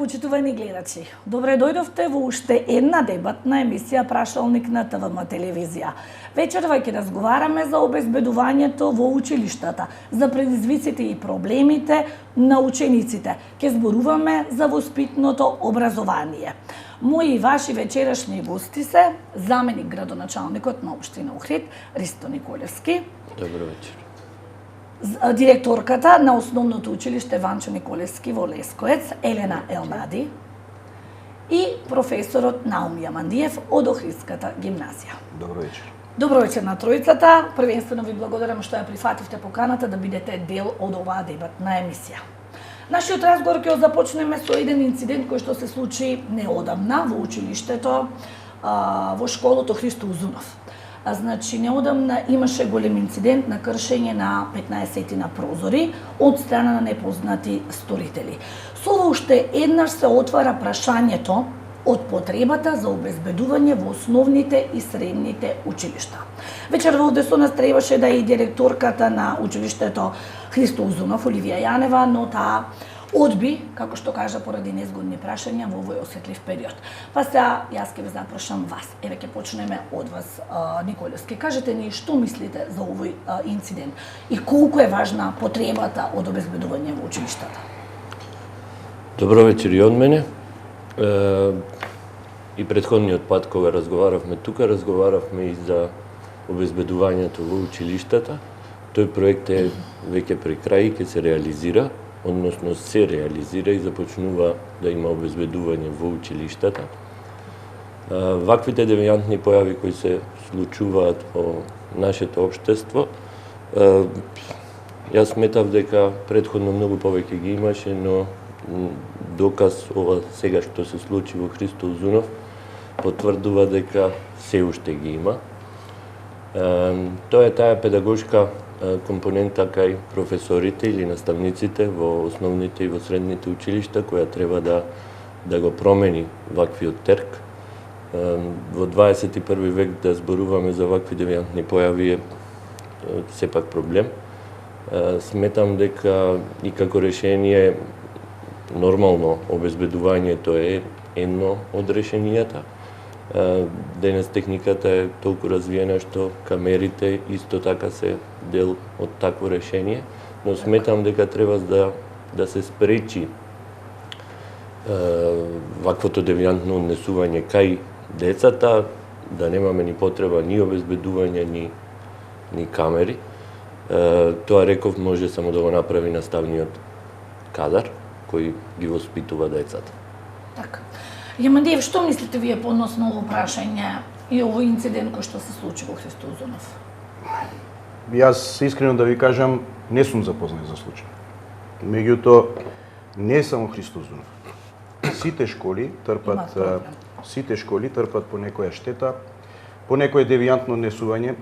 почитувани гледачи, добре дојдовте во уште една дебатна емисија Прашалник на ТВМ телевизија. Вечерва ќе разговараме за обезбедувањето во училиштата, за предизвиците и проблемите на учениците. Ќе зборуваме за воспитното образование. Мои и ваши вечерашни гости се заменик градоначалникот на општина Охрид Ристо Николевски. Добро вечер. Директорката на основното училиште Ванчо Николевски во Лесковец Елена Елнади и професорот Наум Јамандиев од Охридската гимназија. Добро вечер. Добро вечер на тројцата. Првенствено ви благодарам што ја прифативте поканата да бидете дел од оваа дебатна емисија. Нашиот разговор ќе започнеме со еден инцидент кој што се случи неодамна во училиштето во школото Христо Узунов. Значи, неодамна имаше голем инцидент на кршење на 15 на прозори од страна на непознати сторители. Со ова уште еднаш се отвара прашањето од потребата за обезбедување во основните и средните училишта. Вечерва овде со нас требаше да е и директорката на училиштето Христо Узунов, Оливија Јанева, но таа одби, како што кажа, поради незгодни прашања во овој осетлив период. Па сега јас ќе ве запрашам вас. Еве ќе почнеме од вас, Николевски. Кажете ни што мислите за овој инцидент и колку е важна потребата од обезбедување во училиштата? Добро вечер и од мене. И претходниот пат кога разговаравме тука, разговаравме и за обезбедувањето во училиштата. Тој проект е веќе при крај и ќе се реализира, односно се реализира и започнува да има обезбедување во училиштата. Ваквите девијантни појави кои се случуваат во нашето општество, јас сметав дека претходно многу повеќе ги имаше, но доказ ова сега што се случи во Христо Узунов потврдува дека се уште ги има. Тоа е таа педагошка компонента кај професорите или наставниците во основните и во средните училишта, која треба да го промени ваквиот терк. Во 21 век да зборуваме за вакви девијантни појави е сепак проблем. Сметам дека и како решение нормално обезбедувањето е едно од решенијата. Денес техниката е толку развиена што камерите исто така се дел од такво решение, но сметам дека треба да се спречи ваквото девијантно однесување кај децата, да немаме ни потреба ни обезбедување, ни камери. Тоа реков може само да го направи наставниот кадар кој ги воспитува децата. Така. Јамандиев, што мислите вие по односно ово прашање и овој инцидент кој што се случи во Христо Узунов? Јас искрено да ви кажам, не сум запознат за случај. Меѓутоа, не е само Христо Узунов. Сите школи трпат по некоја штета, по некое девијантно однесување.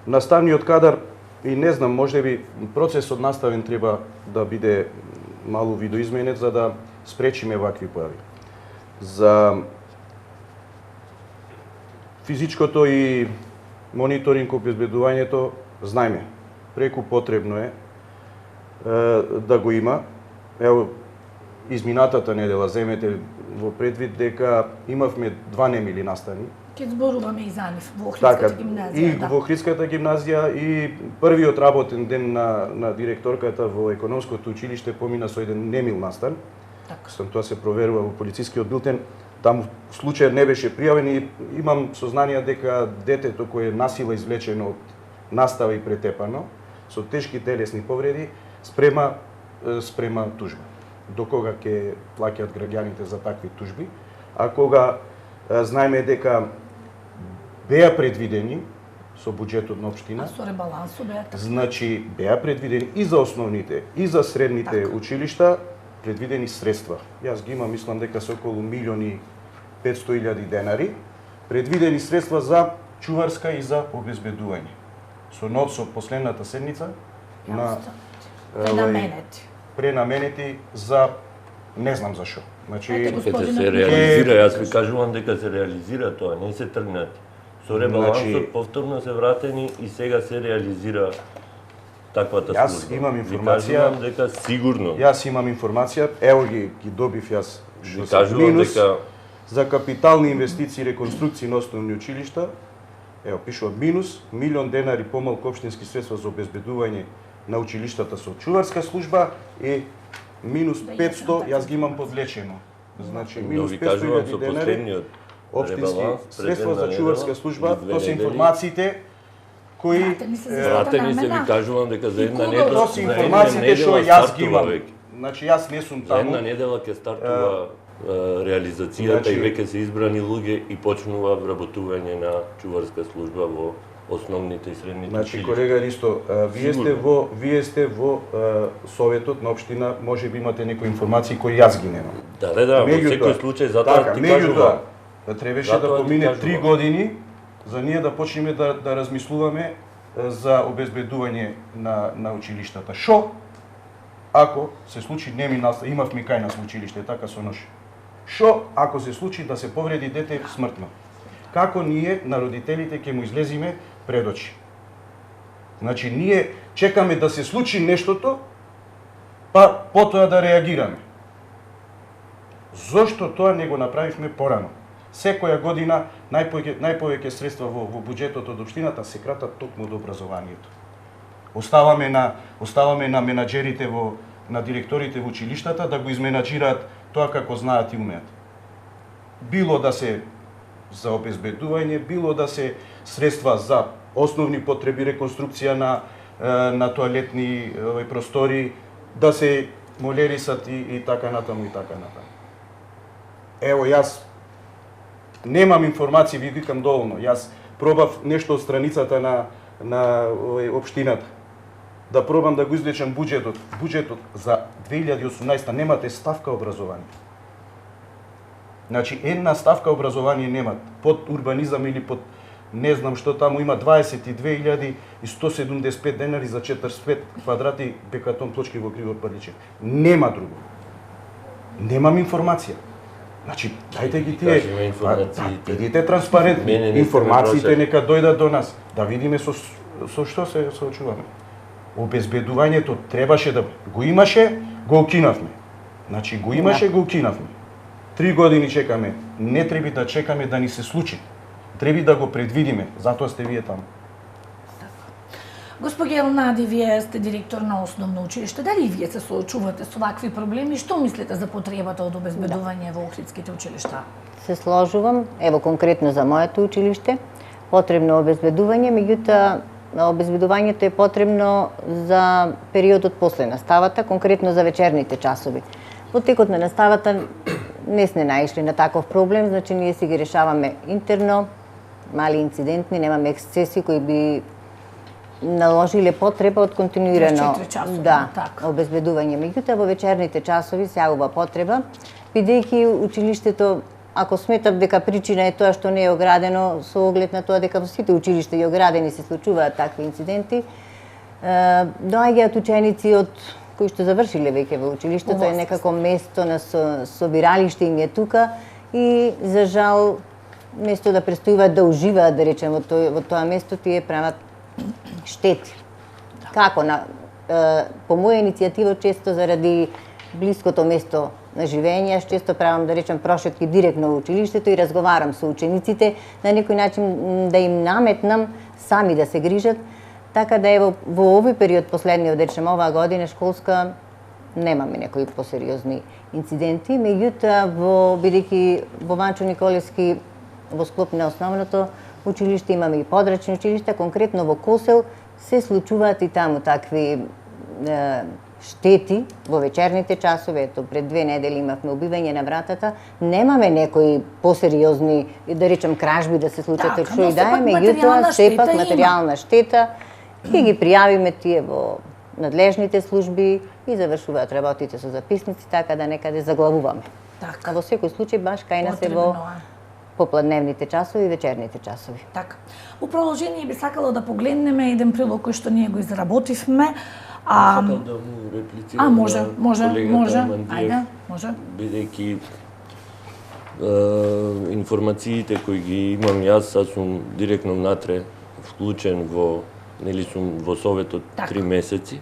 Наставниот кадар, и не знам, можеби процесот наставен треба да биде малку видоизменет за да спречиме вакви појави. За физичкото и мониторинг обезбедувањето, знаеме, преку потребно е да го има. Ево, изминатата недела земете во предвид дека имавме 2 немили настани. Ќе зборуваме и за нив во Охридската гимназија. И во Охридската гимназија и првиот работен ден на директорката во економското училиште помина со еден немил настан. Тоа се проверува во полицискиот билтен. Таму случајот не беше пријавен и имам сознание дека детето кое е насила извлечено од настава и претепано со тешки телесни повреди спрема тужба. До кога ќе плаќаат граѓаните за такви тужби, а кога знаеме дека беа предвидени со буџетот на општина. Со ребалансо беа така. Значи беа предвидени и за основните и за средните училишта предвидени средства. Јас ги имам, мислам дека се околу 1.500.000 денари, предвидени средства за чуварска и за обезбедување. Со последната седница на пренаменети за не знам за што. Значи ќе се реализира, јас ви кажувам дека се реализира тоа, не се тргнати. Со ребалансот повторно се вратени и сега се реализира таквата Јас служба. имам Ви информација- кажувам дека сигурно. Јас имам информација, ево ги добив јас, Ви што се кажувам минус дека за капитални инвестиции и реконструкции на основни училишта. Ево, пишува минус, $1.000.000 помалку општински средства за обезбедување на училиштата со чуварска служба и минус 500, јас ги имам подлечено. Значи, но минус ви 500 кажувам со илјади денари, последниот општински ребаланс, средства за преден чуварска недела, служба, тоа се изведени. информациите кои Пратени се за Пратени се, ви намена. кажувам дека за една И кога недела, тоа се информациите што јас ги имам. Значи јас не сум За една таму. недела ќе стартува реализацијата Значи- и веќе се избрани луѓе и почнува вработување на чуварска служба во основните и средните Значи, училишта. колега Ристо, Сигурно. вие сте во советот на општина, може би имате некои информации кои јас ги немам. Да, во секој случај затоа ти кажувам. Требаше Затоа да ти помине кажувам. 3 години за ние да почнеме да размислуваме за обезбедување на училиштата. Шо ако се случи имавме кај нас во училиште така со нож. Шо ако се случи да се повреди дете смртно? Како ние на родителите ќе му излезиме пред очи? Значи ние чекаме да се случи нештото, па потоа да реагираме. Зошто тоа не го направивме порано? Секоја година најповеќе средства во буџетот од општината се кратат токму од образованието. Оставаме на менаџерите на директорите во училиштата да го изменаџираат тоа како знаат и умеат. Било да се за обезбедување, било да се средства за основни потреби, реконструкција на тоалетни простори, да се молерисат и така натаму и така натаму. Ево јас немам информации, ви викам доволно. Јас пробав нешто од страницата на општината. Да пробам да го извлечам буџетот. Буџетот за 2018 немате ставка образование. Значи, една ставка образование немат. Под урбанизам или под не знам што таму има 22.175 денари за 45 квадрати бекатон плочки во Григор Парличев. Нема друго. Немам информација. Значи, дајте ги тие. Кажеме информациите. Бидете транспарентни. Мене не сте ме Информациите прашали. нека дојдат до нас. Да видиме со што се соочуваме. Обезбедувањето требаше да го имаше, го укинавме. Значи го имаше, го укинавме. 3 години чекаме. Не треба да чекаме да ни се случи. Треба да го предвидиме. Затоа сте вие таму. Госпоѓа Елнади, вие сте директор на основно училиште. Дали и вие се соочувате со вакви проблеми? Што мислите за потребата од обезбедување во Охридските училишта? Се сложувам, ево конкретно за моето училиште, потребно обезбедување, меѓутоа обезбедувањето е потребно за периодот после наставата, конкретно за вечерните часови. Во текот на наставата не сме наишли на таков проблем, значи ние си ги решаваме интерно, мали инцидентни, немаме ексцеси кои би наложиле потреба од континуирано 24 часови, така. обезбедување. Меѓутоа во вечерните часови се јавува потреба, бидејќи училиштето, ако сметам дека причина е тоа што не е оградено, со оглед на тоа дека во сите училишта и оградени се случуваат такви инциденти, доаѓаат ученици од кои што завршиле веќе во училиштето, е некако место на собиралиште им е тука и за жал место да престојуваат да уживаат, да речем, во тоа место, тие прават штети. Како по моја иницијатива, често заради блиското место на живење, јас често правам, да речем, прошетки директно во училиштето и разговарам со учениците, на некој начин да им наметнам сами да се грижат, така да ево во овој период последниот, да речем, оваа година школска, немаме некои посериозни инциденти, меѓутоа бидејќи во Ванчо Николевски во склоп на основното училиште имаме и подрачни училишта, конкретно во Косел се случуваат и таму такви штети во вечерните часови. Ето пред 2 недели имавме убивање на вратата, немаме некои посериозни, да речем, кражби да се случат, Така, што но и да е, сепак меѓутоа материјална сепак штета материјална штета и ги пријавиме тие во надлежните служби и завршуваат работите со записници, така да некаде заглавуваме. Така. А во секој случај баш кај нас е во Потребно е. попладневните часови и вечерните часови. Така. Во продолжение би сакала да погледнеме еден прилог кој што ние го изработивме. Сакам да му реплицирам може, колегата Амандиев, ајде, може. бидејќи информациите кои ги имам јас сум директно внатре вклучен во нели сум во Советот Така. 3 месеци,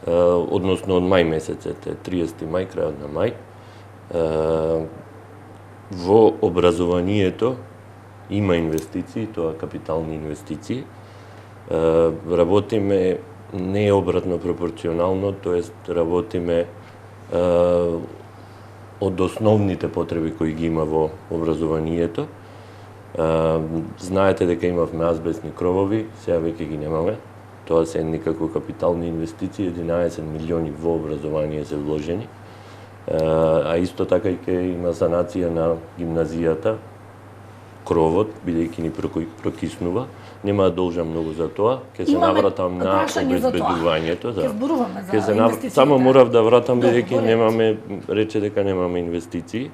односно од мај месецете, 30 мај, крајот на мај. Во образованието има инвестиции, тоа капитални инвестиции. Работиме не обратно пропорционално, тоест работиме од основните потреби кои ги има во образованието. Знаете дека имавме азбестни кровови, сега веќе ги немаме. Тоа се некако капитални инвестиции, 11 милиони во образование се вложени. А исто така и ќе има санација на гимназијата, кровот, бидејќи ни прокиснува. Нема да должам многу за тоа, ќе се навратам на обезбедувањето. Ќе зборуваме за инвестициите. Само морав да вратам бидејќи немаме, рече дека немаме инвестиции.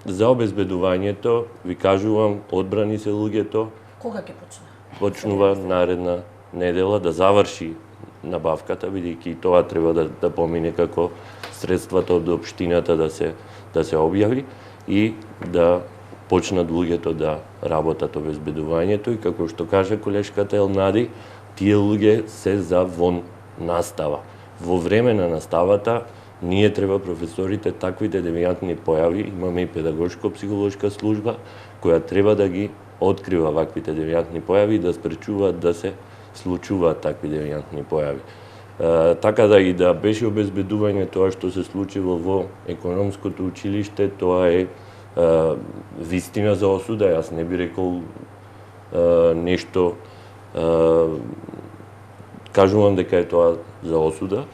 За обезбедувањето ви кажувам, одбрани се луѓето. Кога ќе почне? Почнува наредна недела да заврши набавката, бидејќи тоа треба да помине како средствата од општината да се објави и да почнат луѓето да работат обезбедувањето и како што кажа колешката Елнади, тие луѓе се за вон настава. Во време на наставата ние треба професорите таквите девијантни појави, имаме и педагошко-психолошка служба која треба да ги открива ваквите девијантни појави и да спречуваат да се случуваат такви девијантни појави. Така да и да беше обезбедување тоа што се случило во економското училиште, тоа е вистина за осуда. Јас не би рекол нешто, кажувам дека е тоа за осуда.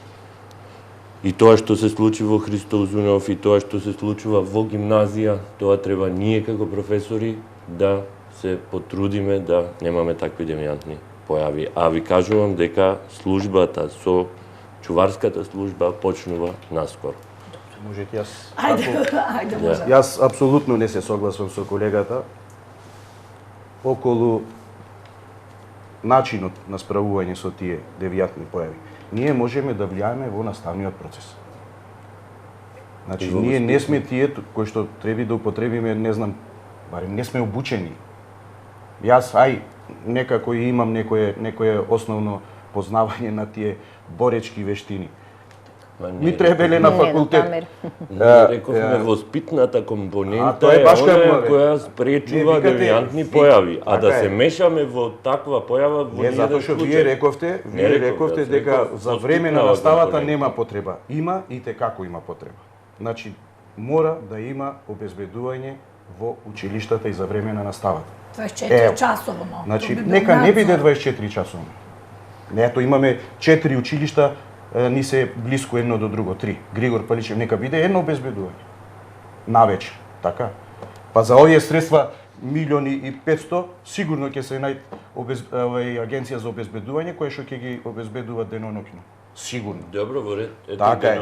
И тоа што се случи во Христо Узунов и тоа што се случува во гимназија, тоа треба ние како професори да се потрудиме да немаме такви девијантни појави. А ви кажувам дека службата со чуварската служба почнува наскоро. Можете јас... Ајде, може. Јас апсолутно не се согласувам со колегата околу начинот на справување со тие девијантни појави. Ние можеме да влијаеме во наставниот процес. Значи, ние не сме тие кои што треба да употребиме, не знам, барем не сме обучени. Јас, некако имам некое основно познавање на тие боречки вештини. Ми требеле на факултет. Рековме, воспитната компонента е она која спречува девијантни појави. А да се мешаме во таква појава во не, затоа што вие рековте дека за време на наставата нема потреба. Има и како има потреба. Значи, мора да има обезбедување во училиштата и за време на наставата. 24 часово. Значи, нека не биде 24 часово. Ето имаме 4 училишта, ни се блиску едно до друго, 3. Григор Паличев, нека биде едно обезбедување. Навечер, така? Па за овие средства 1.500.000 сигурно ќе се најде агенција за обезбедување која што ќе ги обезбедува деноноќно. Сигурно. Добро, во ред. Така е.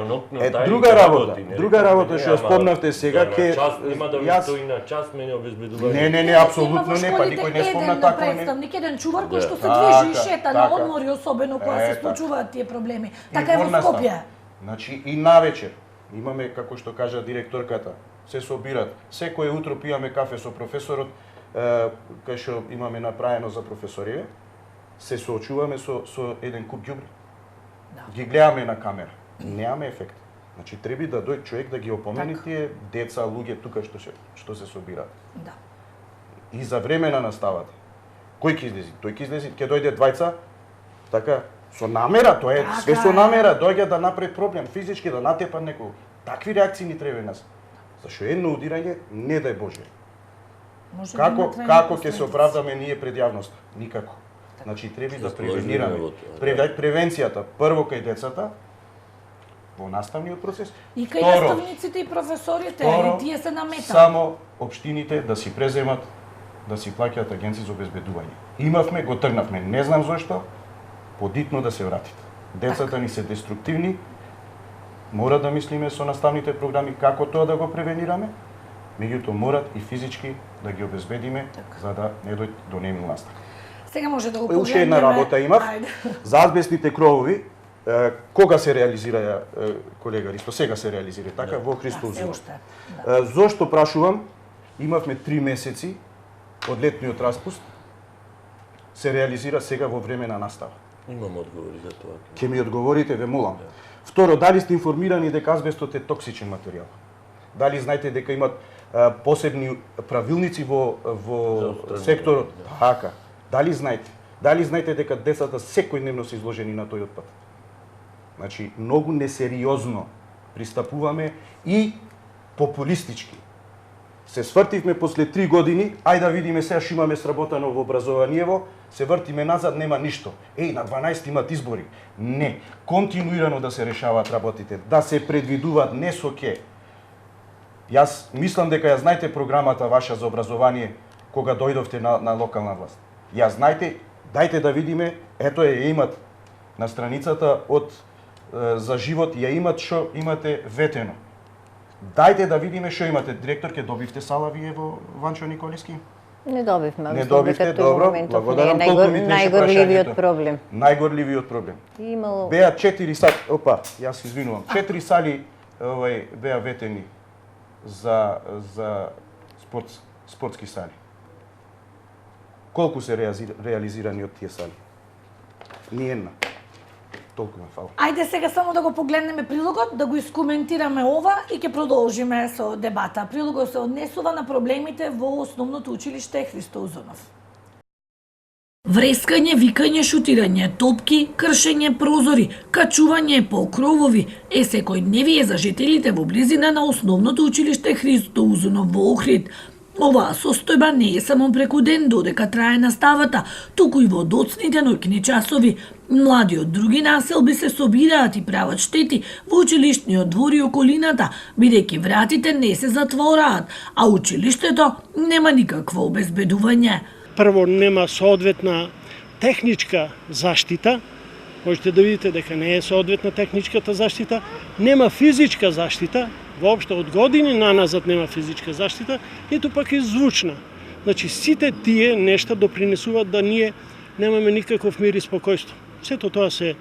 Друга работа што спомнавте сега ке нема да ви стои на час мене обезбедување. Не, апсолутно не, па никој не спомна така не. Представник, еден чувар кој што се движи и шета на одмори, особено кога се случуваат тие проблеми. Така е во Скопје. Значи и навечер имаме, како што кажа директорката, се собират. Секое утро пијаме кафе со професорот, кај што имаме направено за професорија, се соочуваме со еден куп ѓубри. Ги гледаме на камера. Немаме ефект. Значи треба да дојде човек да ги опомени тие деца, луѓе тука што се собираат. Да. И за време на наставата. Кој ќе излези? Тој ќе излези, ќе дојде двајца, така, со намера, тоа е све со намера, доаѓа да направи проблем, физички да натепа некој. Такви реакции ни треба нас. Зашто едно удирање, не дај Боже. Како ќе се оправдаме ние пред јавноста? Никако. Значи треба да превенираме. Превенцијата прво кај децата, во наставниот процес. И кај наставниците и професорите, и тие се наметаат. Само општините да си преземат, да си плаќаат агенции за обезбедување. Имавме, го тргнавме, не знам зошто, подитно да се вратите. Децата ни се деструктивни, мора да мислиме со наставните програми како тоа да го превенираме, меѓутоа морат и физички да ги обезбедиме за да не дојде до немил настан. Сега може да го погледнеме. Уште една работа имав. За азбестните кровови, кога се реализира, колега Ристо, сега се реализира, така, во Христо Узунов. Зошто прашувам, имавме 3 месеци од летниот распуст, се реализира сега во време на настава? Имам одговори за тоа. Ќе ми одговорите, ве молам. Второ, дали сте информирани дека азбестот е токсичен материјал? Дали знаете дека имат посебни правилници во секторот? Така. Дали знаете? Дали знаете дека децата секојдневно се изложени на тој отпад? Значи, многу несериозно пристапуваме и популистички. Се свртивме после 3 години, ајде да видиме сега што имаме сработано во образованиево, се вртиме назад, нема ништо. Еј, на 12 имат избори. Не, континуирано да се решаваат работите, да се предвидуваат не со ке. Јас мислам дека ја знаете програмата ваша за образование кога дојдовте на локална власт. Ја знаете, дајте да видиме, ето ја имат на страницата од за живот, ја имат што имате ветено. Дајте да видиме што имате. Директор, ќе добивте сала вие во Ванчо Николиски? Не добивме. Не добивте, добро. Благодарам, толку ми беше најгорливиот проблем. Најгорливиот проблем. Имало Беа 4 сали, јас извинувам. 4 сали беа ветени за спортски сали. Колку се реализирани од тие сали? Ниедна. Толку ме фала. Ајде сега само да го погледнеме прилогот, да го искоментираме ова и ќе продолжиме со дебата. Прилогот се однесува на проблемите во основното училиште Христо Узунов. Врескање, викање, шутирање, топки, кршење прозори, качување по кровови е секојдневие за жителите во близина на основното училиште Христо Узунов во Охрид. Оваа состојба не е само преку ден додека трае наставата, туку и во доцните ноќни часови. Млади од други населби се собираат и прават штети во училишниот двор и околината, бидејќи вратите не се затвораат, а училиштето нема никакво обезбедување. Прво, нема соодветна техничка заштита. Можете да видите дека не е соодветна техничката заштита. Нема физичка заштита. Воопшто од години наназад нема физичка заштита, ниту пак и звучна. Значи, сите тие нешта допринесуваат да ние немаме никаков мир и спокојство. Сето тоа се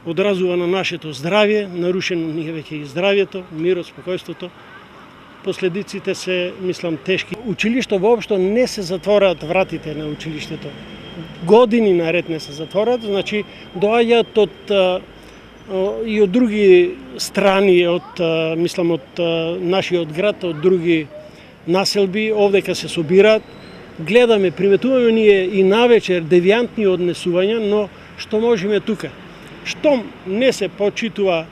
одразува на нашето здравје, нарушено ние веќе и здравјето, мирот, спокојството. Последиците се, мислам, тешки. Училишто воопшто не се затвораат вратите на училиштето. Години наред не се затвораат, значи доаѓаат и од други страни, мислам, од нашиот град, од други населби, овдека се собираат. Гледаме, приметуваме ние и навечер девијантни однесувања, но што можеме тука? Штом не се почитува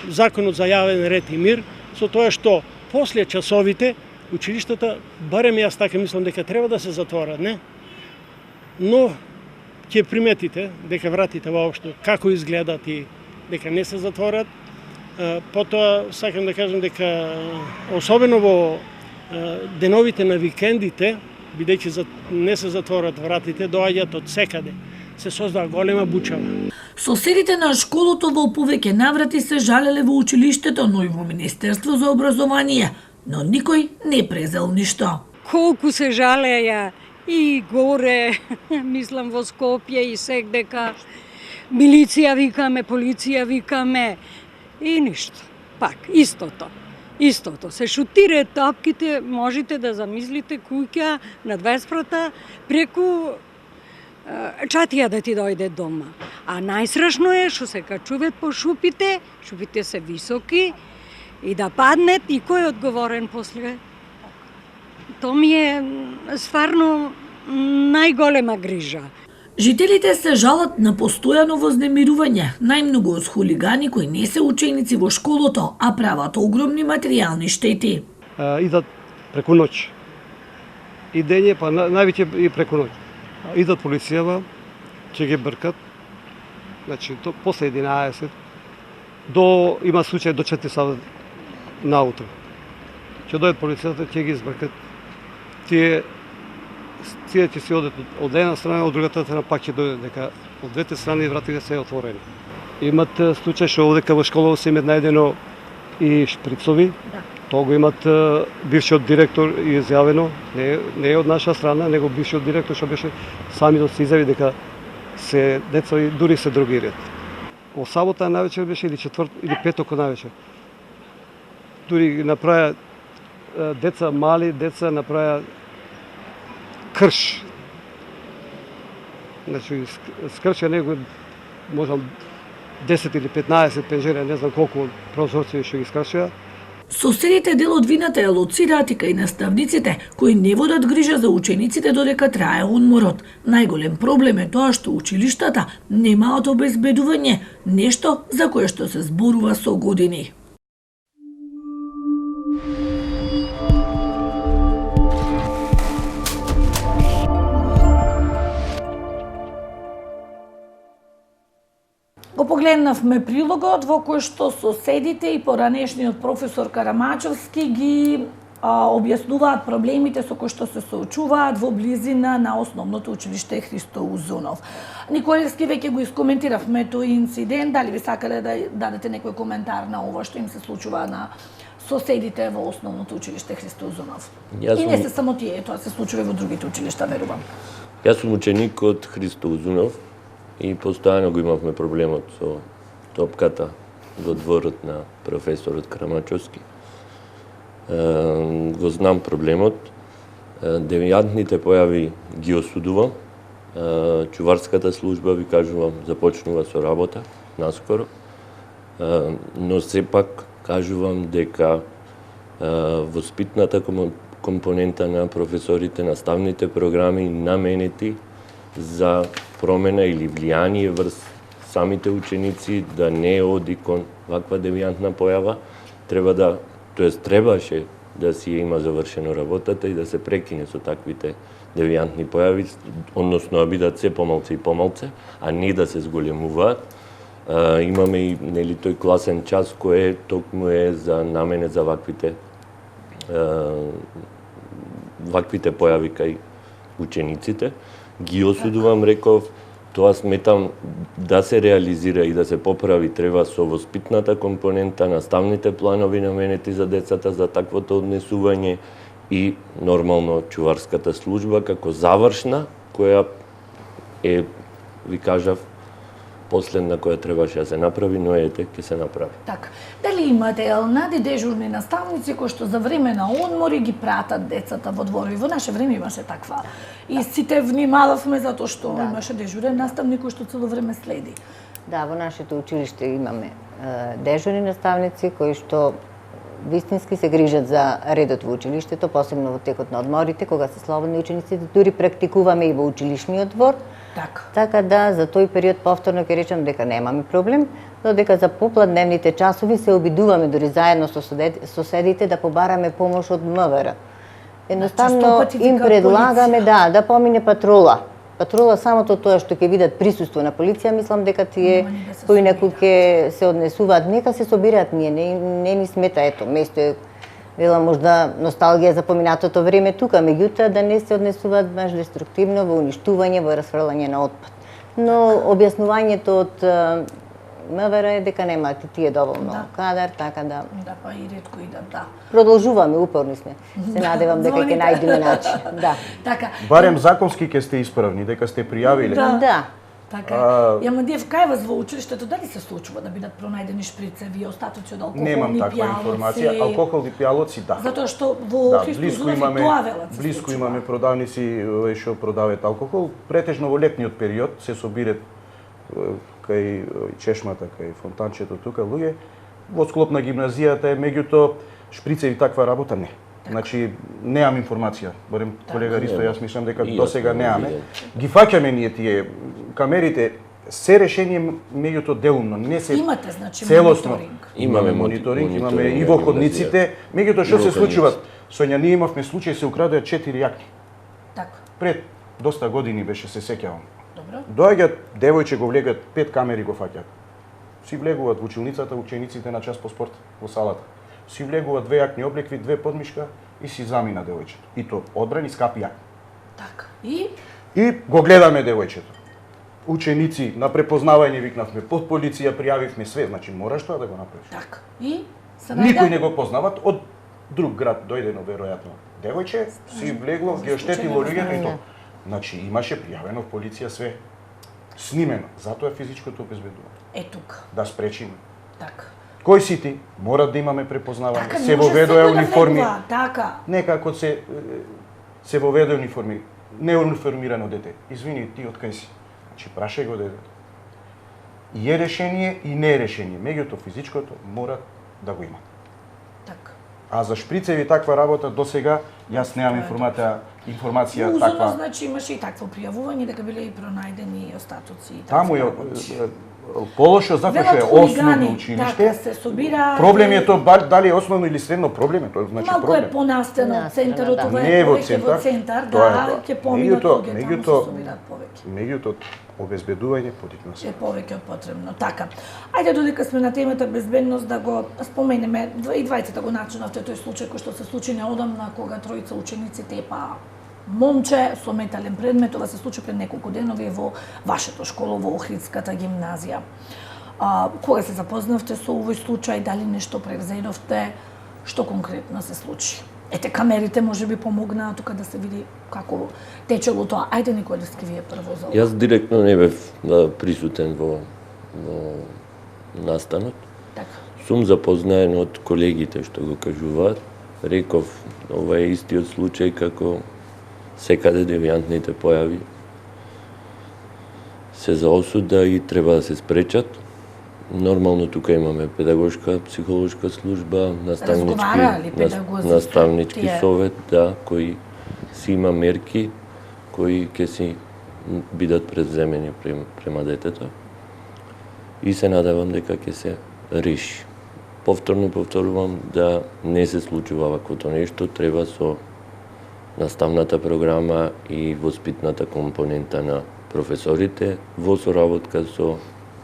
законот за јавен ред и мир, со тоа што после часовите училиштата, барем јас така мислам дека треба да се затворат, не? Но ќе приметите дека вратите воопшто како изгледат и дека не се затворат. Потоа сакам да кажам дека особено во деновите на викендите, бидејќи не се затворат вратите, доаѓаат од секаде. Се создава голема бучава. Соседите на школото во повеќе наврати се жалеле во училиштето, но и во Министерство за образование, но никој не презел ништо. Колку се жалеја и горе, мислам во Скопје и секдека, милиција викаме, полиција викаме и ништо. Пак, истото. Се шутираат топките, можете да замислите куќа на 20 спрата преку чатија да ти дојде дома. А најстрашно е што се качуваат по шупите се високи и да паднет и кој е одговорен после. То ми е стварно најголема грижа. Жителите се жалат на постојано вознемирување, најмногу од хулигани кои не се ученици во школото, а прават огромни материјални штети. Идат преку ноќ. И дење, па највеќе и преку ноќ. Идат полицијава, ќе ги бркат, значи после 11, има случај до 4 саат наутро. Ќе дојдат полицијата, ќе ги избркат. Тие ќе си одат од една страна, од другата страна пак ќе дојдат, дека од двете страни вратите се отворени. Имат случај што овдека во школа се имат најдено и шприцови. Да. Тоа го имат бившиот директор и изјавено, не е од наша страна, него бившиот директор што беше сами да се изјави дека се деца и дури се другират. Во сабота навечер беше или петок навечер. Дури направија деца, мали деца направија крш Значи, скрча него, можам 10 или 15 пенџера, не знам колку прозорци што ги скрча. Соседите дел од вината ја лоцираат и кај наставниците, кои не водат грижа за учениците додека трае одморот. Најголем проблем е тоа што училиштата немаат обезбедување, нешто за кое што се зборува со години. Го погледнавме прилогот во кој што соседите и поранешниот професор Карамачовски ги објаснуваат проблемите со кои што се соочуваат во близина на основното училиште Христо Узунов. Николевски веќе го искоментиравме тој инцидент, дали би сакале да дадете некој коментар на ова што им се случува на соседите во основното училиште Христо Узунов? И не се само тие, тоа се случува и во другите училишта, верувам. Јас сум ученик од Христо Узунов и постојано го имавме проблемот со топката во дворот на професорот Карамачовски. Го знам проблемот. Девијантните појави ги осудувам. Чуварската служба, ви кажувам, започнува со работа наскоро. Но сепак кажувам дека воспитната компонента на професорите, наставните програми наменети за промена или влијание врз самите ученици да не оди кон ваква девијантна појава, требаше да си има завршено работата и да се прекине со таквите девијантни појави, односно да бидат се помалце и помалце, а не да се зголемуваат. Имаме и тој класен час кој токму е за намене за ваквите појави кај учениците. Ги осудувам, реков, тоа сметам да се реализира и да се поправи треба со воспитната компонента, наставните планови наменети за децата за таквото однесување и нормално чуварската служба како завршна, која е, ви кажав, последна која требаше да се направи, но ете, ќе се направи. Така. Дали имате елнади дежурни наставници кои што за време на одмори ги пратат децата во дворови? Во наше време имаше таква. И сите внимававме затоа што имаше дежурен наставник кој што цело време следи. Да, во нашето училиште имаме дежурни наставници кои што вистински се грижат за редот во училиштето, посебно во текот на одморите, кога се слободни учениците, дури практикуваме и во училишниот двор. Така да, за тој период повторно ќе речам дека немаме проблем, додека за попладневните часови се обидуваме дури заедно со соседите да побараме помош од МВР. Едноставно им предлагаме да помине патрола. Патрола самото тоа што ќе видат присуство на полиција, мислам дека тие поинаку ќе се однесуваат, нека се собираат ние, не ни смета, ето, место е вела можда носталгија за поминатото време тука, меѓутоа да не се однесуваат баш деструктивно во уништување, во расфрлање на отпад. Но објаснувањето од МВР е дека немаат и тие доволно кадар, така да... Да, па и ретко идат, да. Продолжуваме, упорни сме. Се надевам дека ќе најдеме начин. Да. Така. Барем законски ќе сте исправни, дека сте пријавиле. Да. Така. Јама Диев, кај вас во училиштето дали се случува да бидат пронајдени шприцеви, остатоци од алкохолни пијалоци? Немам таква информација. Алкохолни пијалоци, да. Затоа што во Христо Узунов тоа велат се блиску имаме продавници што продаваат алкохол. Претежно во летниот период се собират кај чешмата, кај фонтанчето тука луѓе. Во склоп на гимназијата е, меѓутоа шприцеви таква работа не. Значи, неам информација. Барем колега Ристо, јас мислам дека досега неаме. Ги фаќаме ние тие камерите, се решение меѓуто делумно, не се имате, значи, целосно. мониторинг. Имаме мониторинг, имаме и во ходниците. Меѓуто што се случува? Соња, ние имавме случај се украдоа 4 јакни. Така. Пред доста години беше, се сеќавам. Добро. Доаѓаат девојче, го влегат, 5 камери го фаќаат. Си влегуваат во училницата учениците на час по спорт во салата. Си влегуваат 2 јакни облекви, 2 подмишка и си замина девојчето. И то одбрани скапи јакни. Така. И го гледаме девојчето. Ученици на препознавање викнавме, под полиција пријавивме све, значи мораш тоа да го направиш. така. И Никој не го познават, од друг град дојдено веројатно. Девојче си влегло, ги оштетило луѓето и тоа. Значи имаше пријавено в полиција све. Снимено, затоа е физичкото обезбедување. е тука. Да спречиме. Така. Кој си ти? Мора да имаме препознавање. Така, се воведоа униформи. Така. Некако се воведе униформи. Неуниформирано дете. Извини, ти од кај си? Значи прашај го детето. И е решение и не е решение. Меѓуто физичкото мора да го има. Така. А за шприцеви таква работа до сега јас немам информација Узорно, таква. значи имаше и такво пријавување дека биле и пронајдени остатоци и Таму е работи. полошо затоа што е Велат хулигани, основно така, училиште. се собираат. Проблем е тоа дали е основно или средно проблем е тоа, значи Малку проблем. е понастено од Понастено, центарот, да. ова Не е е во повеќе центар, во центар, тоа е да, тоа. ќе поминат Меѓутоа- луѓе, таму меѓутоа- се собираат повеќе. Меѓуто обезбедување подигна се. Е повеќе од потребно. Така. Ајде додека сме на темата безбедност да го споменеме и двајцата го начинавте тој случај кој што се случи неодамна кога тројца ученици тепа момче со метален предмет. Ова се случи пред неколку денови во вашето школа во Охридската гимназија. Кога се запознавте со овој случај, дали нешто превзедовте, што конкретно се случи? Ете, камерите може би помогнаа тука да се види како течело тоа. Ајде, Николевски, вие прво за ова. Јас директно не бев присутен во настанот. Така. Сум запознаен од колегите што го кажуваат. Реков, ова е истиот случај како секаде девијантните појави се за осуда и треба да се спречат. Нормално тука имаме педагошка, психолошка служба, Разговараа ли педагозите? наставнички Тие? совет, да, кои си има мерки кои ќе си бидат преземени према детето. И се надевам дека ќе се реши. Повторувам да не се случува ваквото нешто, треба со наставната програма и воспитната компонента на професорите во соработка со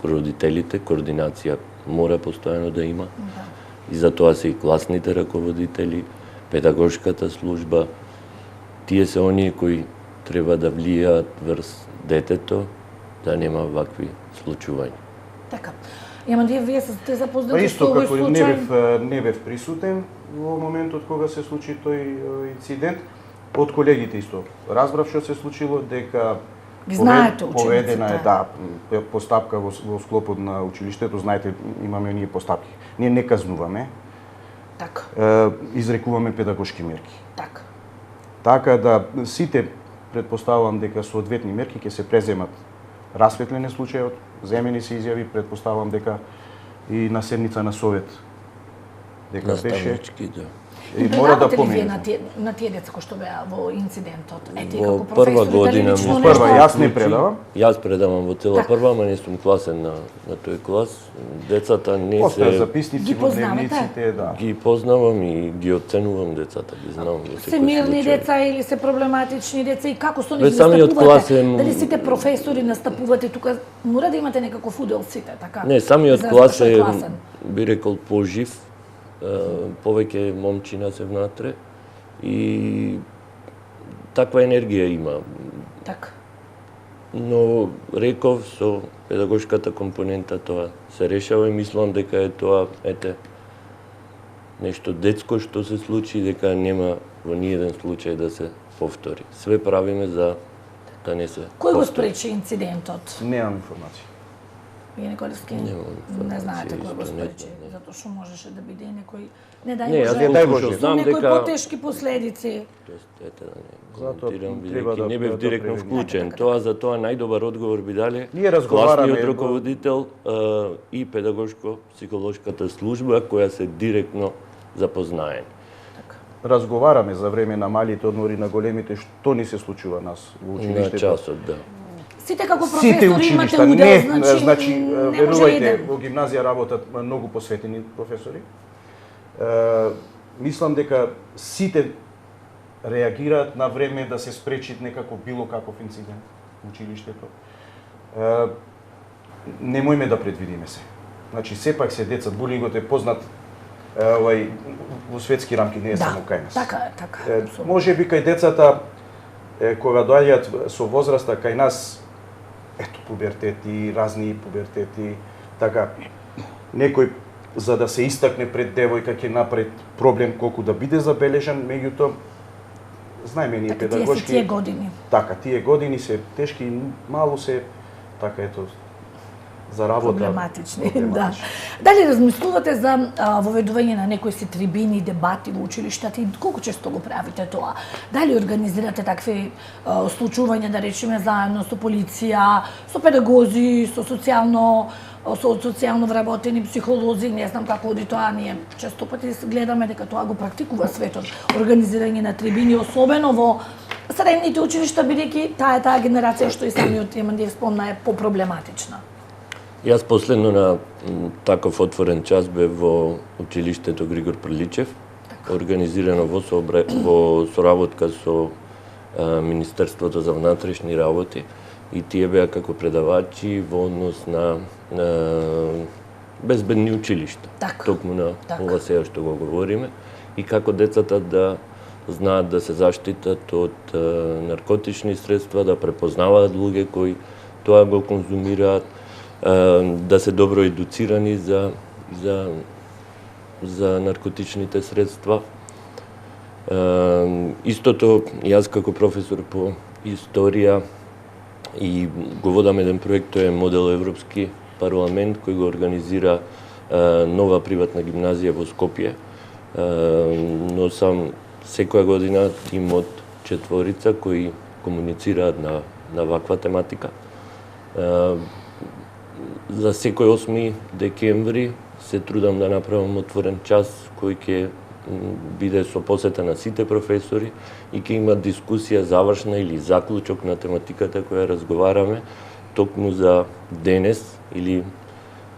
родителите, координација мора постојано да има. Да. И затоа се и класните раководители, педагошката служба, тие се оние кои треба да влијаат врз детето да нема вакви случувања. Така. Ама вие сте Па запознати исто со овој како случај? не бев присутен во моментот кога се случи тој инцидент, од колегите исто разбрав што се случило, дека Ги знаете поведена е учениците. да постапка во склопот на училиштето, знаете, имаме ние постапки. Ние не казнуваме, Така. изрекуваме педагошки мерки. Така. Така да сите претпоставувам дека соодветни мерки ќе се преземат. Расветлен е случајот, земени се изјави, претпоставувам дека и на седница на совет дека беше Наставнички, да. и мора да предлагате ли вие помине. на тие деца кои што беа во инцидентот? Ете, Во како прва професори, дали година лично ми нешто? Прва, јас не предавам. Јас предавам во цела Така. прва, ама не сум класен на тој клас. Децата не Постоја се записници Ги во познавате? дневниците, да. ги познавам и ги оценувам децата, ги знам во Се секој мирни случај. деца или се проблематични деца и како со Бе, нив самиот клас настапувате? е- Дали сите професори настапувате тука? Мора да имате некаков удел сите, така? Не, самиот За клас што е е, класен. би рекол, пожив. Повеќе момчина се внатре и таква енергија има. Така. Но реков со педагошката компонента тоа се решава и мислам дека е тоа, ете, нешто детско што се случи, дека нема во ниеден случај да се повтори. Све правиме за да не се Кој го повтори. спречи инцидентот? Немам информација. Вие, Николевски, Немам не информација, знаете кој го исто не спречи, знам. затоа што можеше да биде некој, не дај Не, јас Боже, не дај колку Боже. што знам некои дека потешки последици. Тоест, ете да не Затоа коментирам, треба бидејќи да- не бев да директно преведеме. вклучен. Така, Тоа за тоа најдобар одговор би дале Ние разговараме, класниот раководител и педагошко-психолошката служба која се директно запознаени. Разговараме за време на малите одмори, на големите, што ни се случува нас во На училиштето. часот, да. Сите како Сите професори имате училишта, удел, не, значи, не може верувајте, еден. во гимназија работат многу посветени професори. Мислам дека сите реагираат на време да се спречи некако било каков инцидент во училиштето. Немојме да предвидиме се. Значи, сепак се деца, булингот е познат во светски рамки, не е само кај нас. Така е, така е. апсолутно. Може би кај децата кога доаѓаат со возраста кај нас, ето пубертети, разни пубертети, така некој за да се истакне пред девојка ќе направи проблем колку да биде забележан, меѓутоа знаеме ние Така, тие се педагошки. тие години. Така, тие години се тешки и мало се така ето за работа. Проблематични, да. Дали размислувате за воведување на некои си трибини, дебати во училиштата и колку често го правите тоа? Дали организирате такви случувања, да речеме, заедно со полиција, со педагози, со социјално вработени психолози, не знам како оди тоа, ние често пати гледаме дека тоа го практикува светот. Организирање на трибини, особено во средните училишта, бидејќи таа генерација што и самиот Јамандиев спомна е попроблематична. Јас последно на таков отворен час бев во училиштето Григор Приличев, организирано во соработка со Министерството за внатрешни работи, и тие беа како предавачи во однос на безбедни училишта. Токму на ова сега што го говориме, и како децата да знаат да се заштитат од наркотични средства, да препознаваат луѓе кои тоа го конзумираат, да се добро едуцирани за наркотичните средства. Истото, јас како професор по историја и го водам еден проект, тој е модел Европски парламент, кој го организира нова приватна гимназија во Скопје. Но сам секоја година тим од 4 кои комуницираат на ваква тематика. За секој 8 декември се трудам да направам отворен час кој ќе биде со посета на сите професори и ќе има дискусија завршна или заклучок на тематиката која разговараме токму за денес, или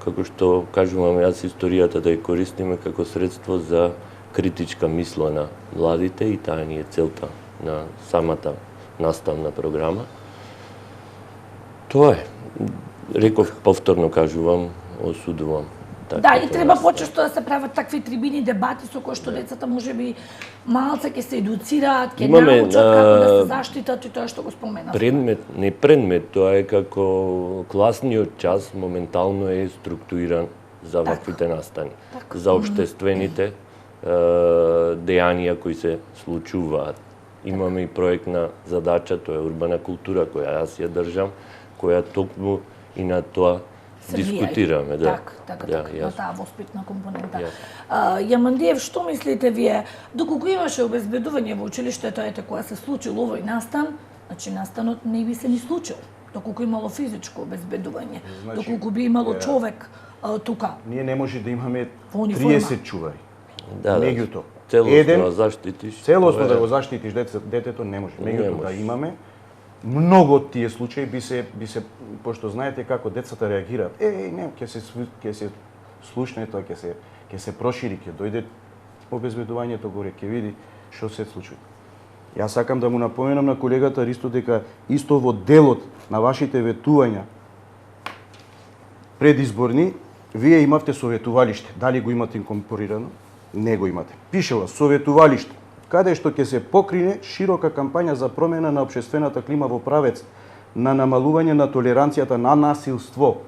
како што кажувам јас, историјата да ја користиме како средство за критичка мисла на младите, и таа ни е целта на самата наставна програма. Тоа е. Реков, повторно кажувам, осудувам. Да, и треба почесто да се прават такви трибини, дебати со кои што децата можеби малце ќе се едуцираат, ќе научат како да се заштитат и тоа што го споменав. Предмет, тоа е како класниот час моментално е структуриран за ваквите настани. За општествените дејанија кои се случуваат. Имаме и проектна задача, тоа е урбана култура, која јас ја држам, која токму и на тоа дискутираме. На таа воспитна компонента. Јамандиев, што мислите вие, доколку имаше обезбедување во училиштето, ете, која се случил овој настан, значи настанот не би се ни случил, доколку имало физичко обезбедување, доколку би имало човек тука. Ние не може да имаме 30 чувари. Меѓуто, целосно да го заштитиш детето не може. Меѓуто да имаме, многу од тие случаи би се пошто знаете како децата реагираат. Не, ќе се слушне тоа, ќе се прошири, ќе дојде обезбедувањето горе, ќе види што се случува. Јас сакам да му напоменам на колегата Ристо дека исто во делот на вашите ветувања предизборни, вие имавте советувалиште. Дали го имате инкорпорирано? Не го имате. Пишела советувалиште, каде што ќе се покрине широка кампања за промена на општествената клима во правец на намалување на толеранцијата на насилство,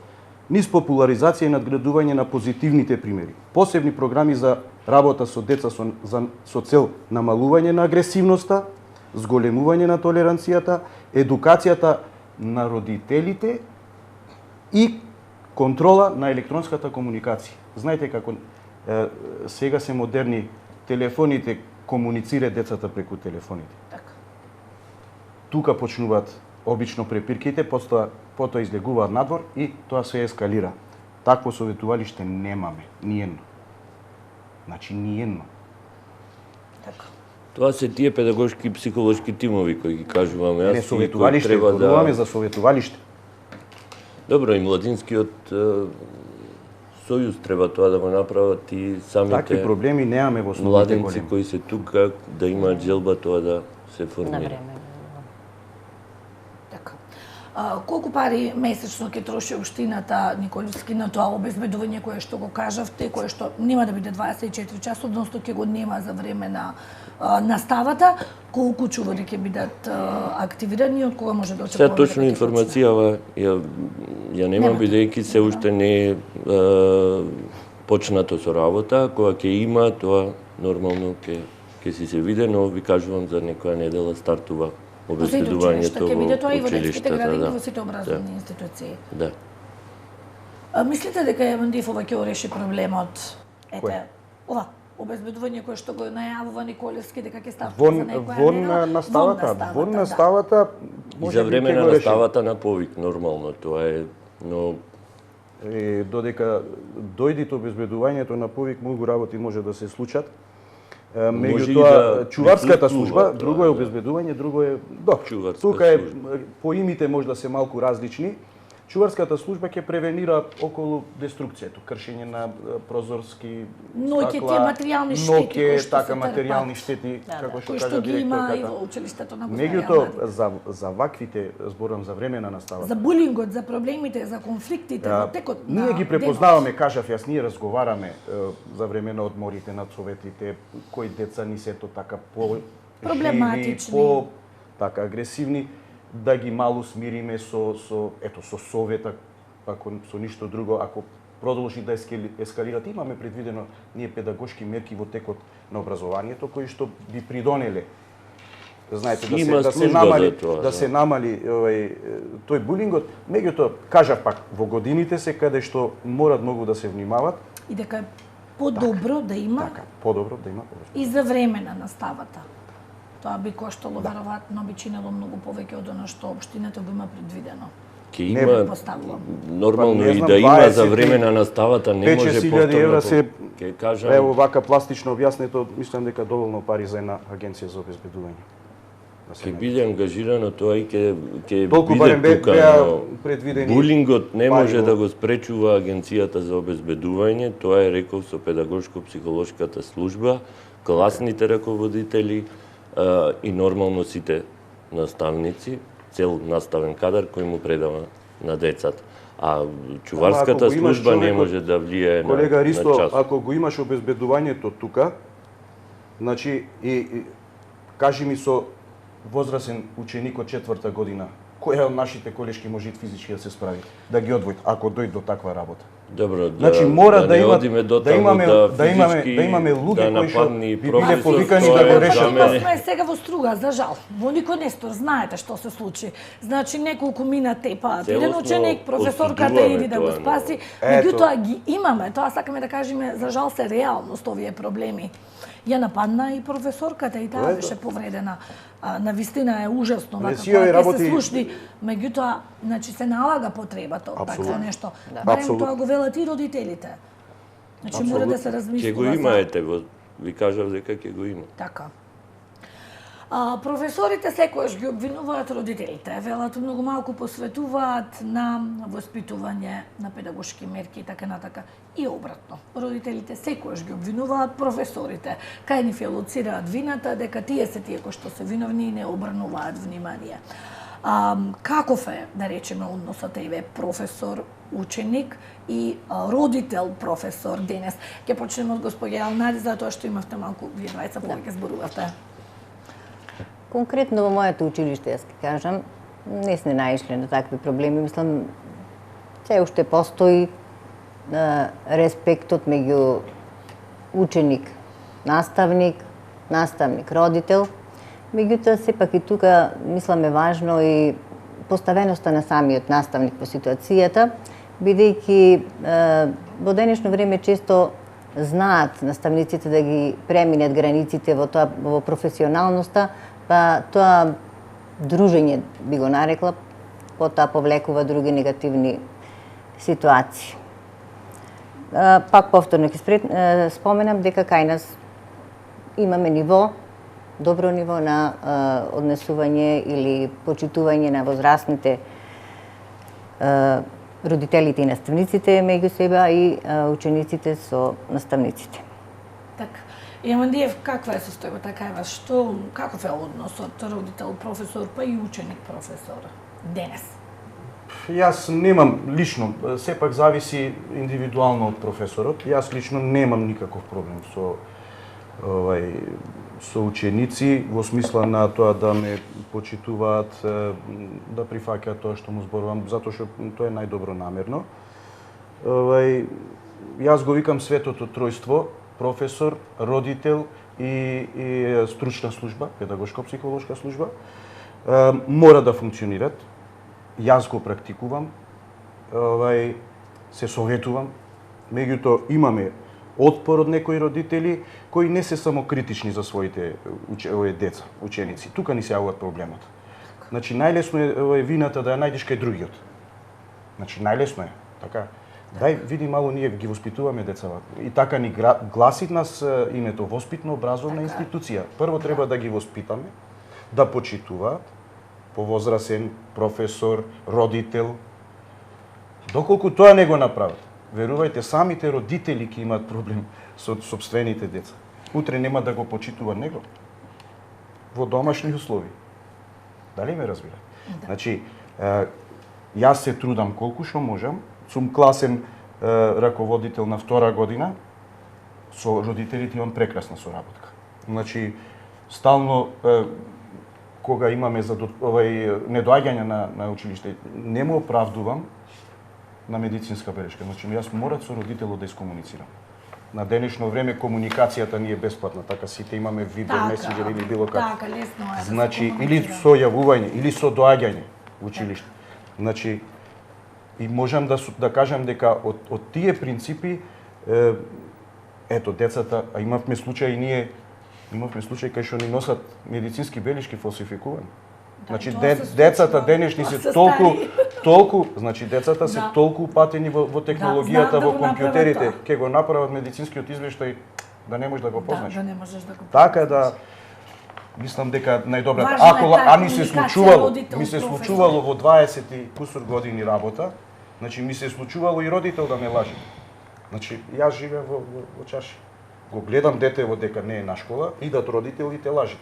низ популаризација и надградување на позитивните примери. Посебни програми за работа со деца со цел намалување на агресивноста, зголемување на толеранцијата, едукацијата на родителите и контрола на електронската комуникација. Знаете како сега се модерни телефоните, комуницира децата преку телефоните. Тука почнуваат обично препирките, потоа излегуваат надвор и тоа се ескалира. Такво советувалиште немаме, ниедно. Значи ниедно. Тоа се тие педагошки и психолошки тимови кои ги кажуваме. Не советувалиште, говоруваме за советувалиште. Добро, и Младинскиот сојуз треба тоа да го направат, и самите такви проблеми немаме во основните младенци кои се тука да имаат желба тоа да се формира. Така. Колку пари месечно ќе троши општината Николовски на тоа обезбедување кое што го кажавте, кое што нема да биде 24 часа, односно ќе го нема за време на наставата? Колку чувари ќе бидат активирани, од кога може да очекуваме? Сега точно информација ја немам, бидејќи се уште не е почнато со работа. Кога ќе има, тоа нормално ќе си се види, но ви кажувам за некоја недела стартува обезбедувањето во училиштата. Ќе биде тоа и во детските градини, во сите образовни институции. Да. Мислите дека Евандиев ова ќе реши проблемот? Кој? Ете, ова обезбедување кое што го најавува Николевски дека ќе става Вон за некоја вон недела? наставата, вон да. наставата И може за би време ќе на го реши. наставата на повик, нормално, тоа е, но Додека дојдите обезбедувањето на повик, многу работи може да се случат. Може и Меѓутоа, да чуварската присуствува служба, тоа, друго е да. обезбедување, друго е... Добро, Чуварска тука е, служба. по имите може да се малку различни. Чуварската служба ќе превенира околу деструкцијата, кршење на прозорски Но ќе стакла, тие материјални штети ноќе, кои што така се материјални трпат. штети, како што Кои кажа што ги има и директорката. во училиштето на Господарја Меѓутоа, за ваквите, зборам за време на наставата, За булингот, за проблемите, за конфликтите во текот на ние ги препознаваме, кажав јас, ние разговараме за време на одморите, на советите, кои деца ни се така по Проблематични. по така агресивни, да ги малу смириме со совета, ако со ништо друго, ако продолжи да ескалират, имаме предвидено ние педагошки мерки во текот на образованието кои што би придонеле, знаете, Има да се служба намали, за тоа, да се намали тој булингот. Меѓутоа, кажав пак, во годините се каде што морат многу да се внимават, и дека е подобро да има така, подобро да има. и за време на наставата. Тоа би коштало веројатно би чинело многу повеќе од она што општината го има предвидено. ќе Не, има Поставувам. нормално Па, не и знам, да има 20 за време на наставата, не 5-6 може хиљади евра се, Ќе кажам, ево вака пластично објаснето, мислам дека доволно пари за една агенција за обезбедување. Да се ќе најде. биде ангажирано тоа и ќе Толку барем биде тука. беа но предвидени Булингот не пари може во- да го спречува агенцијата за обезбедување, тоа е реков со педагошко-психолошката служба, класните раководители и нормално сите наставници, цел наставен кадар кој му предава на децата. А чуварската Ако го имаш служба не човекот, може да влие колега на Ристо, час. ако го имаш обезбедувањето тука, значи и кажи ми со возрасен ученик од 4-та година, која од нашите колешки може физички да се справи, да ги одвои, ако дојде до таква работа. Добро, Значи мора да не има одиме до да имаме физички да имаме луѓе кои што нападни би биле професор, повикани тоа да е го за решат. мене. Сме сега во струга, за жал. Во Нико Нестор знаете што се случи. Значи неколку мина тепаат. Еден Целосно ученик, професорката осудуваме иди да го тоа, но- спаси. Ето. Меѓутоа ги имаме, тоа сакаме да кажеме, за жал се реалност овие проблеми. Ја нападна и професорката и таа Ето. беше повредена. На вистина е ужасно вака Лесио кога и ќе се работи- слушни, меѓутоа значи се налага потребата од такво Апсолутно. нешто. Да. Барем Апсолутно. тоа го велат и родителите. Значи мора да се размислува. Ќе го има, ете, ви кажав дека ќе го има. Така. Професорите секојаш ги обвинуваат родителите, велат многу малку посветуваат на воспитување, на педагошки мерки и така натака. И обратно, родителите секојаш ги обвинуваат професорите. Кај нив ја лоцираат вината дека тие се тие кои што се виновни и не обрнуваат внимание. Каков е, да речеме, односот еве професор ученик и родител професор денес? Ќе почнеме од господја Алнари, затоа што имавте малку вие двајца повеќе зборувавте. Конкретно во моето училиште, јас ќе кажам, не сме наишли на такви проблеми. Мислам, се уште постои респектот меѓу ученик, наставник, родител. Меѓутоа, сепак и тука, мислам, е важно и поставеноста на самиот наставник во ситуацијата, бидејќи во денешно време често знаат наставниците да ги преминат границите во професионалноста, па тоа дружење, би го нарекла, потоа повлекува други негативни ситуации. Пак повторно ќе споменам дека кај нас имаме добро ниво на однесување или почитување на возрастните родителите и наставниците меѓу себе и учениците со наставниците. Така. Јамандиев, каква е состојбата кај вас? Каков е односот родител професор па и ученик професор денес? Јас немам лично, сепак зависи индивидуално од професорот. Јас лично немам никаков проблем со ученици во смисла на тоа да ме почитуваат, да прифаќаат тоа што му зборувам, затоа што тоа е најдобро намерно. Јас го викам светото тројство: професор, родител и стручна служба, педагошко-психолошка служба. Мора да функционират. Јас го практикувам. се советувам, меѓутоа имаме отпор од некои родители кои не се само критични за своите деца, ученици. Тука ни се јавува проблемот. Значи најлесно е вината да ја најдеш кај другиот. Значи најлесно е, така. Дај види малку ние ги воспитуваме децата. И така ни гласи нас името воспитно образовна институција. Прво треба да ги воспитаме, да почитуваат повозрасен професор, родител. Доколку тоа не го направат, верувајте, самите родители ќе имаат проблем со сопствените деца. Утре нема да го почитува него во домашни услови. Дали ме разбира? Да. Значи, јас се трудам колку што можам, сум класен раководител на 2 година, со родителите имам прекрасна соработка. Значи, стално кога имаме недоаѓање на училиште, не му оправдувам на медицинска белешка. Значи, јас морам со родителот да искомуницирам. На денешно време комуникацијата ни е бесплатна, така сите имаме Viber, Messenger или било како. Така, лесно е. Значи, или со јавување, или со доаѓање во училиште. Значи, и можам да кажам дека од тие принципи, ето, децата, а имавме случај кај што ни носат медицински белешки фалсификувани. Значи, децата денешни се толку, значи децата се толку упатени во технологијата, во компјутерите, ќе го направат медицинскиот извештај да не можеш да го познаеш. Да не можеш да го познаеш. Така да мислам дека најдобрата, ми се случувало во 20 и кусур години работа, значи ми се случувало и родител да ме лаже. Значи јас живеам во чаши. Го гледам детево дека не е на школа, идат родителите лажат.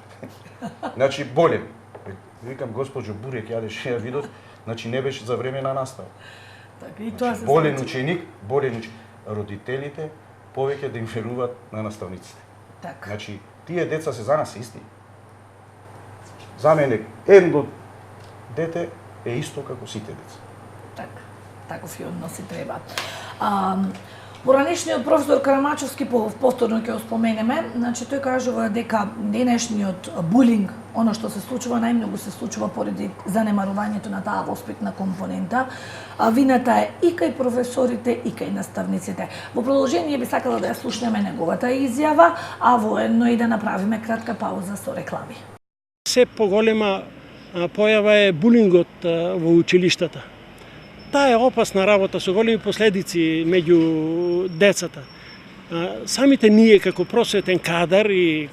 Значи болен. Викам, госпоđo Бурек, јадеш ја видов, значи не беше за време на настава. Така и тоа се болен ученик, родителите повеќе да им веруваат на наставниците. Така. Значи, тие деца се за нас исти. За мене едно дете е исто како сите деца. Така. Таков и односи треба. Поранешниот професор Карамачовски повторно ќе го споменеме, значи тој кажува дека денешниот булинг, оно што се случува најмногу се случува поради занемарувањето на таа воспитна компонента, а вината е и кај професорите и кај наставниците. Во продолжение би сакала да ја слушнеме неговата изјава, а воедно и да направиме кратка пауза со реклами. Се поголема појава е булингот во училиштата. Таа е опасна работа со големи последици меѓу децата. Самите ние како просветен кадар и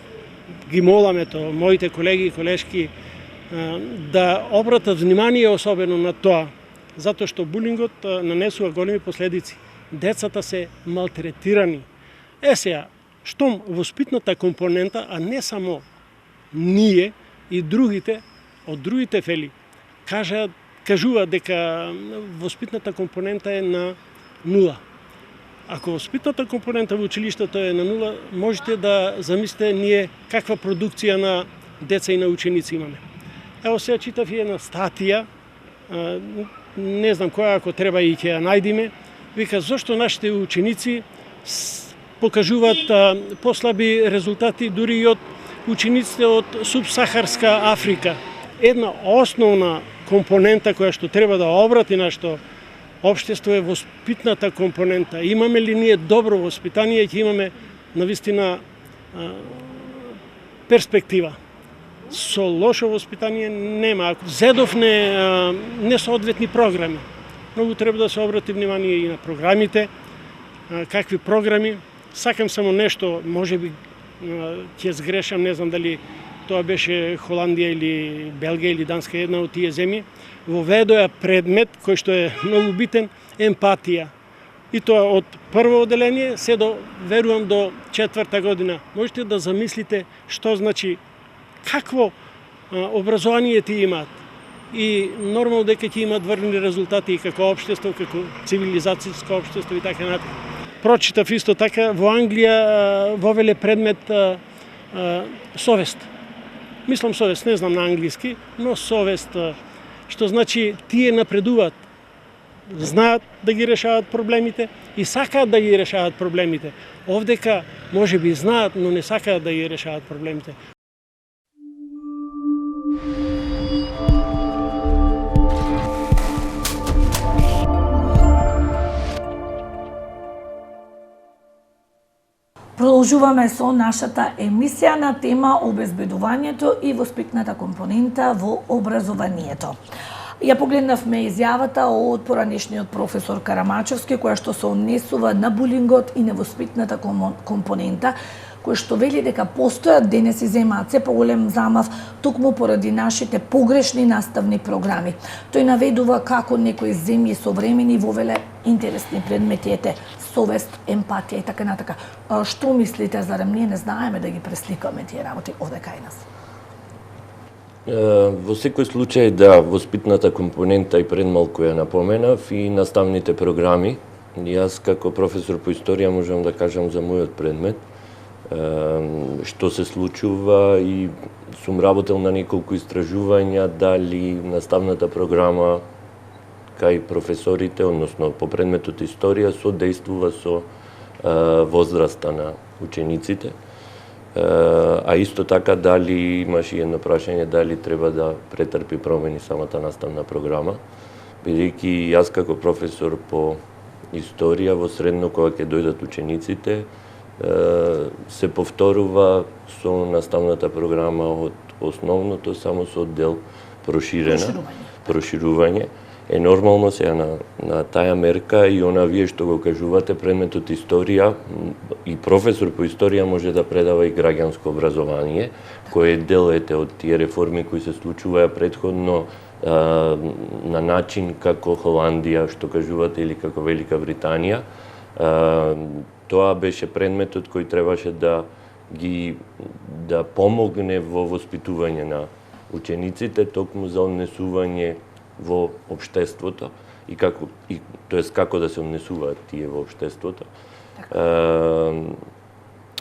ги моламе моите колеги и колешки да обратат внимание особено на тоа, затоа што булингот нанесува големи последици. Децата се малтретирани. Сега, штом воспитната компонента, а не само ние и другите, од другите фели, кажува дека воспитната компонента е на 0. Ако воспитната компонента во училиштето е на 0, можете да замислите ние каква продукција на деца и на ученици имаме. Ево сега читав и една статија, не знам која, ако треба и ќе ја најдиме, вика зошто нашите ученици покажуваат послаби резултати дури и од учениците од субсахарска Африка. Една основна компонента која што треба да обрати нашето општество е воспитната компонента. Имаме ли ние добро воспитание, ќе имаме навистина перспектива. Со лошо воспитание нема. Ако зедовне несоодветни програми, многу треба да се обрати внимание и на програмите, какви програми. Сакам само нешто, можеби ќе сгрешам, не знам дали тоа беше Холандија или Белгија или Данска, една од тие земји, воведоа предмет кој што е многу битен, емпатија. И тоа од прво оделение се верувам до 4-та година. Можете да замислите што значи, какво образование ти имаат. И нормално дека ќе имаат врвни резултати и како општество, како цивилизацијско општество и така натаму. Прочитав исто така, во Англија вовеле предмет совест. Мислам совест, не знам на англиски, но совест, што значи тие напредуваат, знаат да ги решават проблемите и сакаат да ги решават проблемите. Овдека може би знаат, но не сакаат да ги решават проблемите. Продолжуваме со нашата емисија на тема обезбедувањето и воспитната компонента во образованието. Ја погледнавме изјавата од поранешниот професор Карамачевски, која што се однесува на булингот и невоспитната компонента, кој што вели дека постојат денес и земаат се поголем замав токму поради нашите погрешни наставни програми. Тој наведува како некои земји современи вовеле интересни предмети, ете, совест, емпатија и така натака. Што мислите, зарем ние не знаеме да ги пресликаме тие работи овде кај нас? Во секој случај, да, воспитната компонента и предмалку ја напоменав и наставните програми. Јас како професор по историја можам да кажам за мојот предмет, што се случува и сум работел на неколку истражувања дали наставната програма кај професорите, односно по предметот историја, содействува со возраста на учениците. А исто така дали имаше едно прашање дали треба да претрпи промени самата наставна програма, бидејќи јас како професор по историја во средно кога ќе дојдат учениците се повторува со наставната програма од основното само со дел проширување. Е нормално сега на таа мерка и она вие што го кажувате, предметот историја и професор по историја може да предава и граѓанско образование, кој е дел од тие реформи кои се случуваја претходно на начин како Холандија, што кажувате, или како Велика Британија. Тоа беше предметот кој требаше да помогне во воспитување на учениците, токму за однесување во општеството и како да се однесуваат тие во општеството.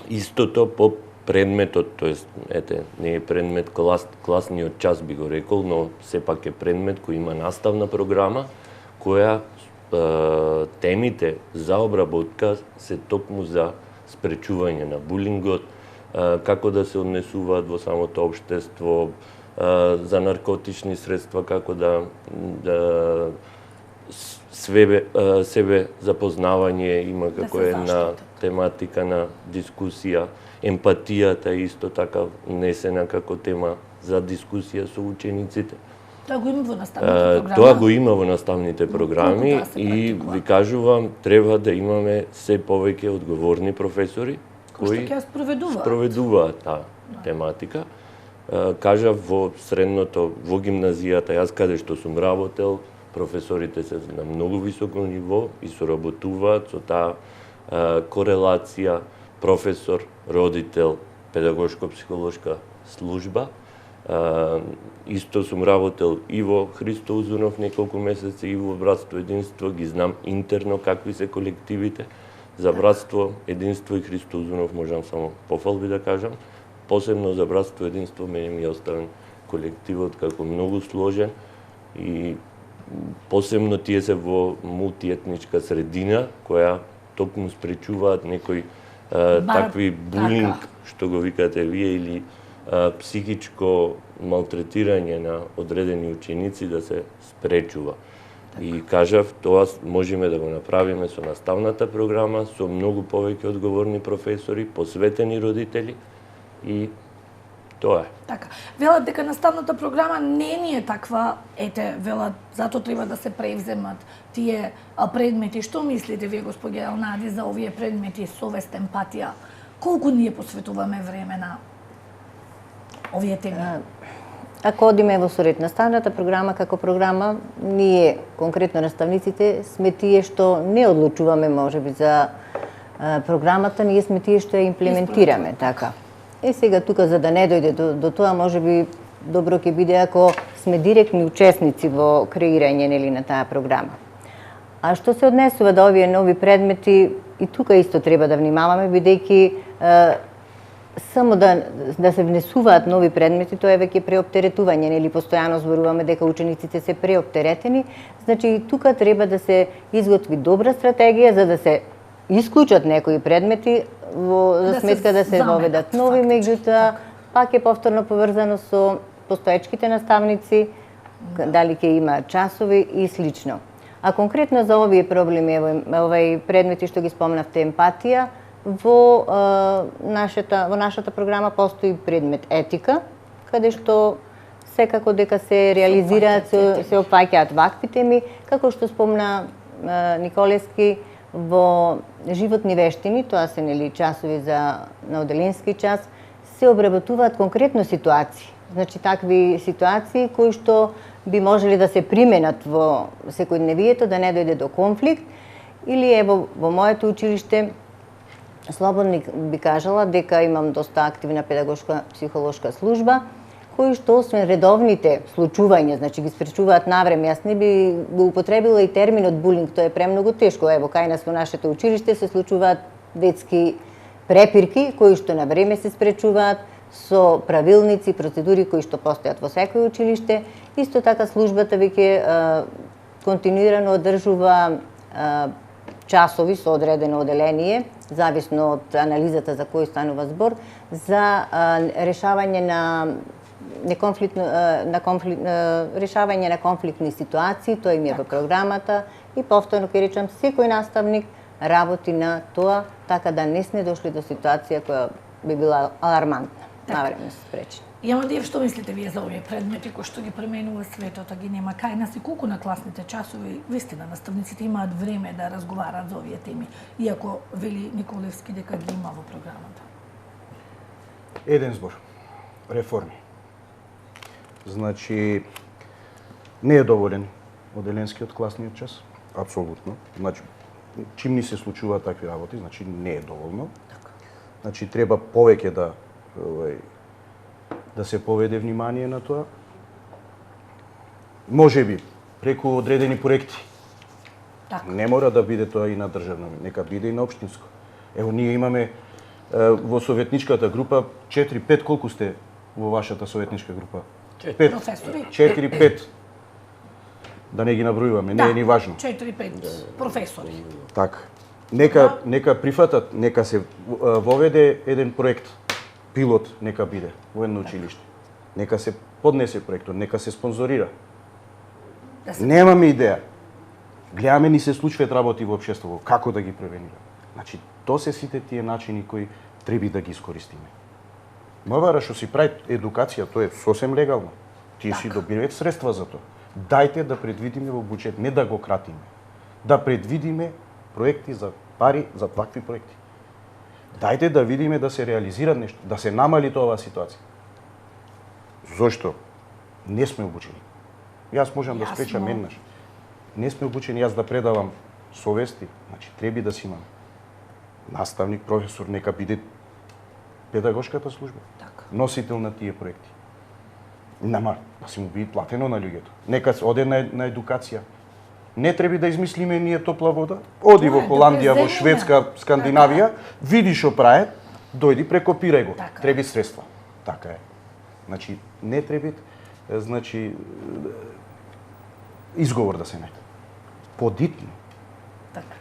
Истото по предметот, тоест не е предмет класниот час би го рекол, но сепак е предмет кој има наставна програма која темите за обработка се токму за спречување на булингот, како да се однесуваат во самото општество, за наркотични средства, како да себе запознавање има како една тематика на дискусија. Емпатијата исто така внесена како тема за дискусија со учениците. Тоа го има во наставните програми. Тоа го има во наставните програми и ви кажувам, треба да имаме се повеќе одговорни професори кои спроведуваат таа тематика. Кажав во средното, во гимназијата, јас каде што сум работел, професорите се на многу високо ниво и соработуваат со таа корелација професор, родител, педагошко-психолошка служба. Исто сум работел и во Христо Узунов неколку месеци и во Братство Единство, ги знам интерно какви се колективите. За Братство Единство и Христо Узунов можам само пофалби да кажам. Посебно за Братство Единство мене ми е оставен колективот како многу сложен и посебно тие се во мултиетничка средина која токму спречуваат некои такви булинг, што го викате вие, или психичко малтретирање на одредени ученици да се спречува. И кажав, тоа можеме да го направиме со наставната програма, со многу повеќе одговорни професори, посветени родители и тоа е. Така. Велат дека наставната програма не ни е таква, велат, затоа треба да се превземат тие предмети. Што мислите вие, господја Елнади, за овие предмети совест, емпатија? Колку ние посветуваме време на овие теми? Ако одиме во соред наставната програма како програма, ние, конкретно наставниците, сме тие што не одлучуваме можеби за програмата, ние сме тие што ја имплементираме, така. Сега тука, за да не дојде до тоа, можеби добро ќе биде ако сме директни учесници во креирање на таа програма. А што се однесува до овие нови предмети, и тука исто треба да внимаваме, бидејќи само да се внесуваат нови предмети, тоа е веќе преоптеретување, постојано зборуваме дека учениците се преоптеретени, значи и тука треба да се изготви добра стратегија за да се исклучат некои предмети за сметка да се воведат нови, меѓутоа пак е повторно поврзано со постоечките наставници, дали ќе има часови и слично. А конкретно за овие проблеми, овај предмети што ги спомнавте, емпатија, во нашата програма постои предмет етика, каде што секако дека се реализираат, се опфаќаат вакви теми, како што спомна Николевски, во животни вештини, тоа се нели часови на оделенски час, се обработуваат конкретно ситуации. Значи такви ситуации кои што би можели да се применат во секојдневието, да не дојде до конфликт, или ево во моето училиште слободно би кажала дека имам доста активна педагошка психолошка служба, кои што освен редовните случувања, значи ги спречуваат навреме. Јас не би го употребила и терминот булинг, тоа е премногу тешко. Ево, кај нас во нашето училиште се случуваат детски препирки, кои што на време се спречуваат со правилници, процедури кои што постојат во секој училиште. Исто така службата веќе континуирано одржува часови со одредено оделение, зависно од анализата за кој станува збор, за решавање решавање на конфликтни ситуации, тоа им е во програмата и повторно ќе речам, секој наставник работи на тоа, така да не сме дошли до ситуација која би била алармантна. Навреме се спречи. Јама Диев, што мислите вие за овие предмети кои што ги пременува светот, а ги нема кај нас и колку на класните часови, вистина, наставниците имаат време да разговараат за овие теми, иако вели Николевски дека ги има во програмата? Еден збор. Реформи. Значи, не е доволен оделенскиот класниот час, апсолутно. Значи, чим ни се случуваат такви работи, значи не е доволно. Значи, треба повеќе да се поведе внимание на тоа. Можеби преку одредени проекти. Така. Не мора да биде тоа и на државно, нека биде и на општинско. Ево, ние имаме во советничката група 4-5, колку сте во вашата советничка група? 5. Професори? 4-5. Да не ги набројуваме, не е ни важно. 4-5 професори. Така. Нека прифатат, нека се воведе еден проект, пилот нека биде во едно училиште. Нека се поднесе проектот, нека се спонзорира. Немаме идеја. Гледаме ни се случуваат работи во општеството, како да ги превенираме. Значи, тоа се сите тие начини кои треба да ги искористиме. МВР што си прави едукација, тоа е сосем легално. Тие си добиваат средства за тоа. Дајте да предвидиме во буџет, не да го кратиме. Да предвидиме проекти за пари за такви проекти. Дајте да видиме да се реализира нешто, да се намали тоа ситуација. Зошто? Не сме обучени. Јас можам да спречам еднаш. Не сме обучени јас да предавам совести, значи треба да си имам наставник, професор, нека биде педагошката служба. Така. Носител на тие проекти. Нема да си му биде платено на луѓето. Нека оде на едукација. Не треба да измислиме ние топла вода. Оди во Холандија, во Шведска, Скандинавија, види што прави, дојди прекопирај го. Треби средства. Така е. Значи не треба изговор да се најде. Подитно. Така.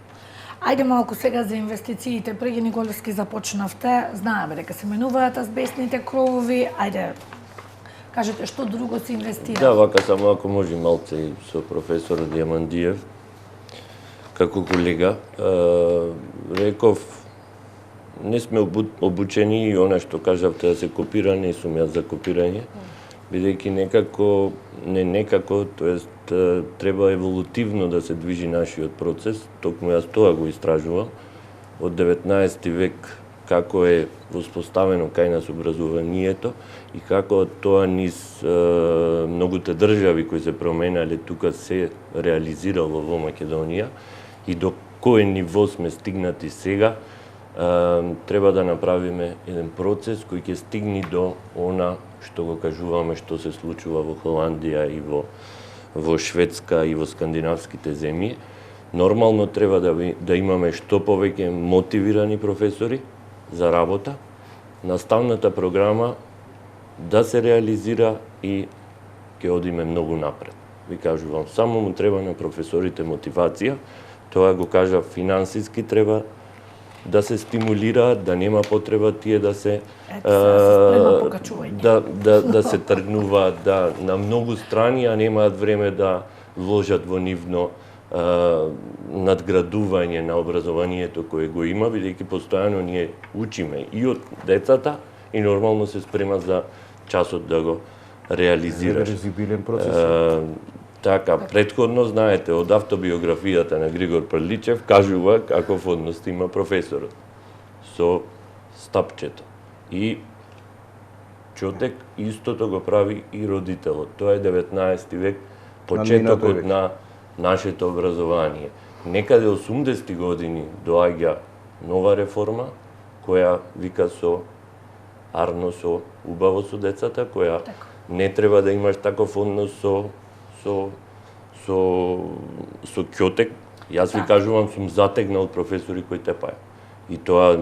Ајде малку сега за инвестициите. Преги Николевски започнавте, знаеме дека се менуваат азбестните кровови. Ајде, кажете што друго се инвестира? Да, вака само ако може малце и со професор Диамандиев, како колега, реков, не сме обучени и она што кажавте да се копира, не сум јас за копирање, бидејќи тоест треба еволутивно да се движи нашиот процес, токму јас тоа го истражувам, од 19 век како е воспоставено кај нас образованието и како тоа низ многуте држави кои се променале тука се реализирало во Македонија и до кој ниво сме стигнати сега, треба да направиме еден процес кој ќе стигне до она што го кажуваме што се случува во Холандија и во Шведска и во скандинавските земји. Нормално треба да имаме што повеќе мотивирани професори за работа, наставната програма да се реализира и ќе одиме многу напред. Ви кажувам, само му треба на професорите мотивација, тоа го кажа финансиски треба да се стимулира, да нема потреба тие да се да се тргнуваат на многу страни, а немаат време да вложат во нивно надградување на образованието кое го има, бидејќи постојано ние учиме и од децата и нормално се спрема за часот да го реализираш. Реверзибилен процес. Така, претходно, знаете, од автобиографијата на Григор Прличев кажува каков однос има професорот со стапчето. И човек истото го прави и родителот. Тоа е 19 век, почетокот на нашето образование. Некаде 80-ти години доаѓа нова реформа, која вика со арно, со убаво со децата, која не треба да имаш таков однос со ќотек. Јас ви кажувам, сум затегнал професори кои тепаја. И тоа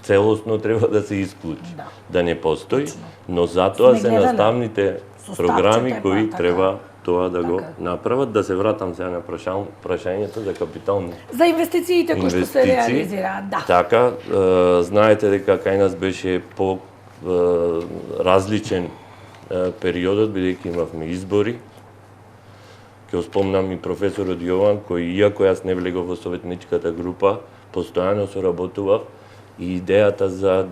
целосно треба да се исклучи, да не постои, но затоа се наставните програми кои треба тоа да го направат. Да се вратам сега на прашањето за капитални за инвестициите кои што се реализираат, да. Така, знаете дека кај нас беше по различен периодот, бидејќи имавме избори. Ќе спомнам и професорот Јован, кој иако јас не влегов во советничката група, постојано соработував и идејата за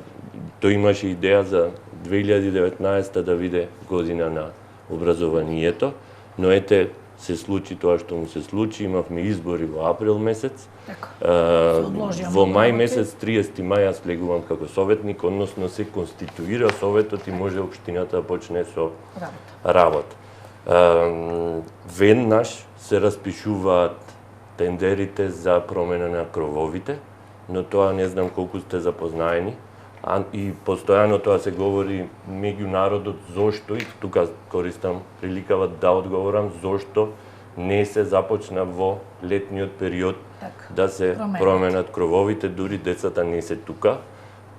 тој имаше идеја за 2019 да биде година на образованието, но ете се случи тоа што му се случи, имавме избори во април месец. Во мај месец, 30 мај, јас влегувам како советник, односно се конституира советот и може општината да почне со работа. Веднаш се распишуваат тендерите за промена на крововите, но тоа не знам колку сте запознаени. И постојано тоа се говори меѓу народот зошто, и тука користам приликава да одговорам, зошто не се започна во летниот период да се променат крововите, дури децата не се тука.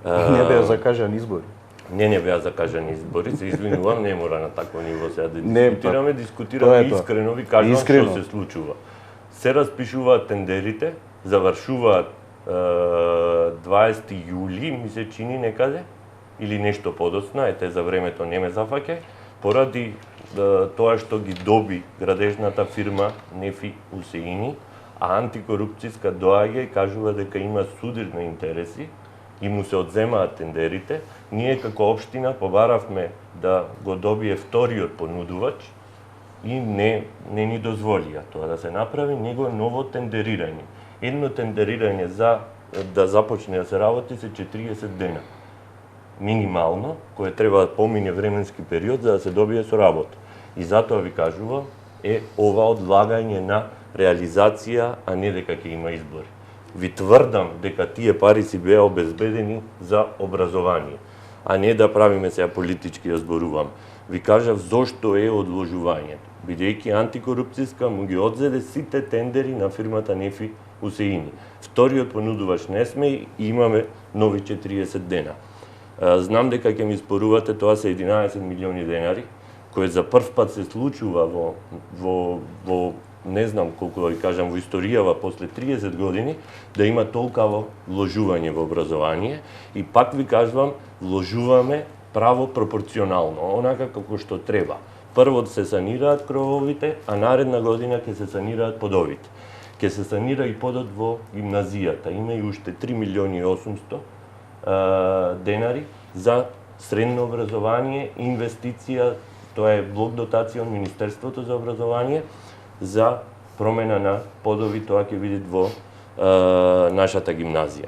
Не беа закажани избори. Не беа закажани избори, се извинувам, не мора на такво ниво сега да дискутираме, дискутираме искрено, ви кажувам што се случува. Се распишуваат тендерите, завршуваат 20 јули, ми се чини некаде, или нешто подоцна, ете за времето не ме зафаќа, поради тоа што ги доби градежната фирма Нефи Усеини, а антикорупцијска доаѓа и кажува дека има судир на интереси и му се одземаат тендерите, ние како општина побаравме да го добие вториот понудувач и не ни дозволија тоа да се направи, него ново тендерирање. Едно тендерирање за да започне да се работи се 40 дена. Минимално, кое треба да помине временски период за да се добие со работа. И затоа ви кажувам, е ова одлагање на реализација, а не дека ќе има избори. Ви тврдам дека тие пари си беа обезбедени за образование, а не да правиме сега политички ја зборувам. Ви кажав зошто е одложувањето. Бидејќи антикорупцијска му ги одзеде сите тендери на фирмата Нефи Усеини. Вториот понудувач не сме и имаме нови 40 дена. Знам дека ќе ми спорувате, тоа се 11 милиони денари, кој за прв пат се случува во не знам колку да ви кажам, во историјава после 30 години, да има толкаво вложување во образование. И пак ви кажувам, вложуваме право пропорционално, онака како што треба. Прво се санираат крововите, а наредна година ќе се санираат подовите. Ќе се санира и подот во гимназијата. Има и уште 3 милиони и 800 денари за средно образование, инвестиција, тоа е блок дотација од Министерството за образование, за промена на подови, тоа ќе видите во нашата гимназија.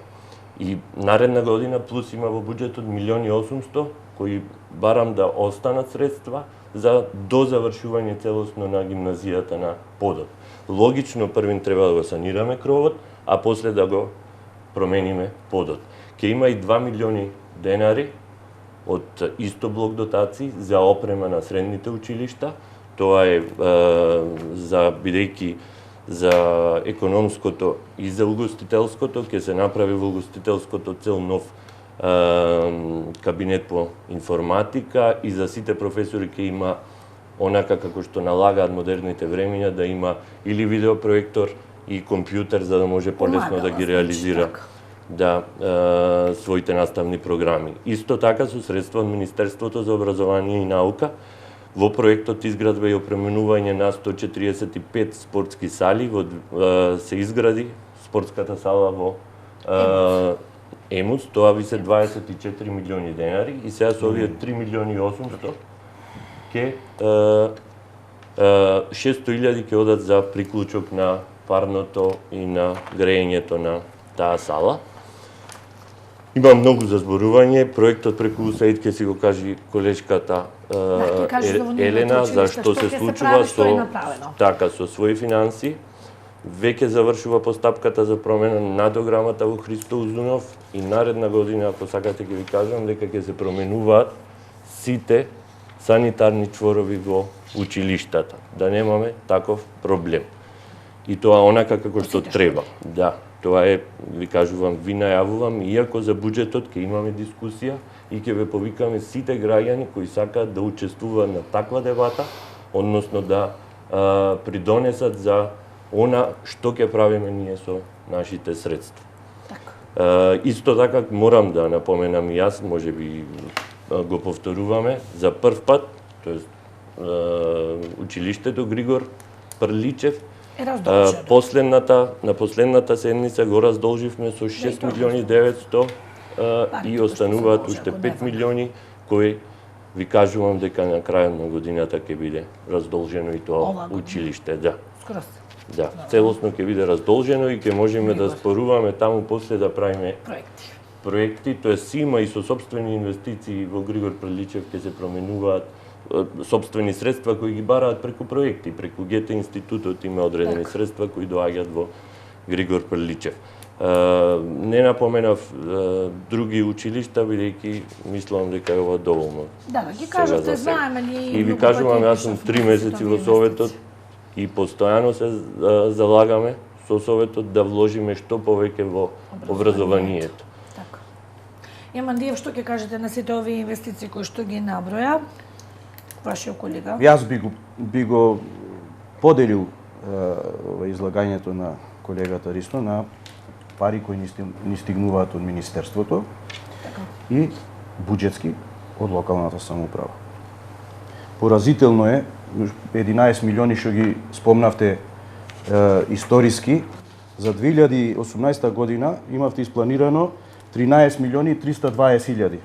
И наредна година плюс има во буџетот 1.800.000 кои барам да останат средства за дозавршување целосно на гимназијата на подот. Логично првин треба да го санираме кровот, а после да го промениме подот. Ке има и 2 милиони денари од исто блок дотации за опрема на средните училишта. Тоа е бидејќи за економското и за угостителското, ќе се направи во угостителското цел нов кабинет по информатика и за сите професори ќе има онака како што налагаат модерните времиња, да има или видеопроектор и компјутер за да може полесно да ги реализира своите наставни програми. Исто така со средства од Министерството за образование и наука Во проектот изградба и опременување на 145 спортски сали се изгради спортската сала во Емус, тоа ви се 24 милиони денари и сега со овие 3 милиони и 800 ке 600.000 ќе одат за приклучок на парното и на грејењето на таа сала. Има многу за зборување, проектот преку USAID ќе си го кажи колешката Елена зашто се случува со своји финанси. Веќе завршува постапката за промена на надограмата во Христо Узунов и наредна година, ако сакате ќе ви кажам, дека ќе се променуваат сите санитарни чворови во училиштата, да немаме таков проблем. И тоа онака како што треба. Да, тоа е, ви кажувам, ви најавувам, иако за буџетот ќе имаме дискусија и ќе ве повикаме сите граѓани кои сакаат да учествуваат на таква дебата, односно да придонесат за она што ќе правиме ние со нашите средства. Исто така морам да напоменам и јас, можеби го повторуваме, за прв пат, тоест училиштето Григор Прличев, на последната седница го раздолживме со 6 милиони 900 и остануваат уште 5 милиони кои ви кажувам дека на крајот на годината ќе биде раздолжено и тоа училиште. Да, целосно ќе биде раздолжено и ќе можеме да споруваме таму после да правиме проекти, тоа си има и со сопствени инвестиции во Григор Прличев ќе се променуваат сопствени средства кои ги бараат преку проекти, преку ГТ институтот има одредени средства кои доаѓаат во Григор Прличев. Не напоменав други училишта, бидејќи мислам дека е ова доволно. Да, ги кажете, знаеме ли... И ви кажувам, јас сум 3 месеци во Советот и постојано се залагаме со Советот да вложиме што повеќе во образованието. Така. Јамандиев, што ќе кажете на сите овие инвестиции кои што ги наброја? Вашиот колега? Јас би го поделил излагањето на колегата Ристо на пари кои ни стигнуваат од Министерството и буџетски од локалната самоуправа. Поразително е, 11 милиони што ги спомнавте историски, за 2018 година имавте испланирано 13 милиони 320 хиљади,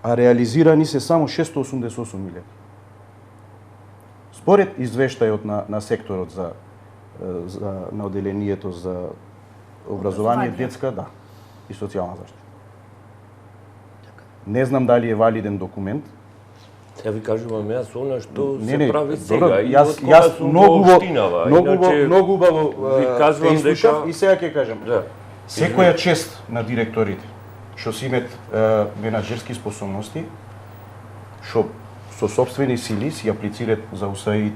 а реализирани се само 688 милиони. Според извештајот на секторот на оделението за образование, детска, да, и социјална заштита. Не знам дали е валиден документ. Ја ви кажувам, јас она што се прави сега, добро, и јас многу убаво те изслушав и сега ќе кажам. Да. Секоја чест на директорите што си имат менаџерски способности, што со сопствени сили си аплицират за USAID,